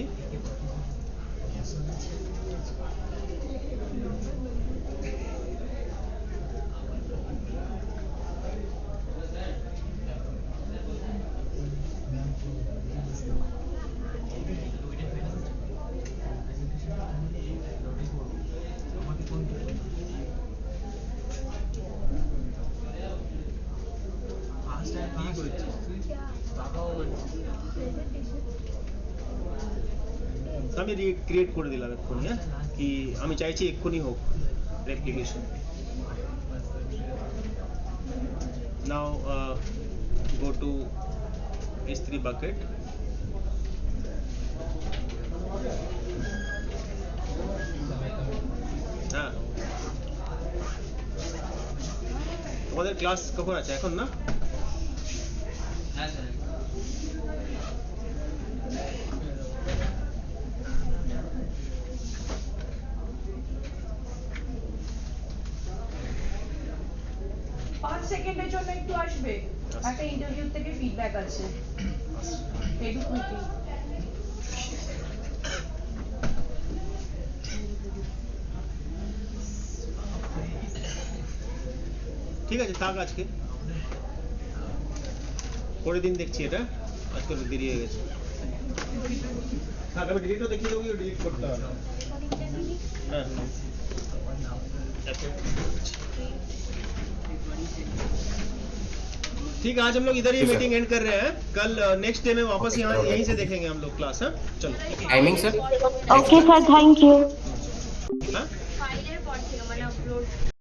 আমি ক্রিয়েট করে দিলাম এক্ষুনি, হ্যাঁ, কি আমি চাইছি এক্ষুনি হোক replication. Now go to S3 bucket, হ্যাঁ তোমাদের ক্লাস কখন আছে? এখন না? হ্যাঁ স্যার। পাঁচ সেকেন্ডের জন্য একটু আসবে, একটা ইন্টারভিউ থেকে ফিডব্যাক আছে, এইটুকুই। ঠিক আছে, থাক আজকে, পরের দিন দেখছি এটা, আজকে দেরি হয়ে গেছে। থাক, আমি ডিলিটও দেখিয়ে দেবো, ডিলিট করতে হবে। হ্যাঁ ठीक है, आज हम लोग इधर ही मीटिंग एंड कर रहे हैं। कल नेक्स्ट डे में वापस यहाँ यहीं से देखेंगे हम लोग क्लास। हाँ चलो, timing sir? Okay sir, thank you. हाँ फाइलेर पड़ থেকে মানে আপলোড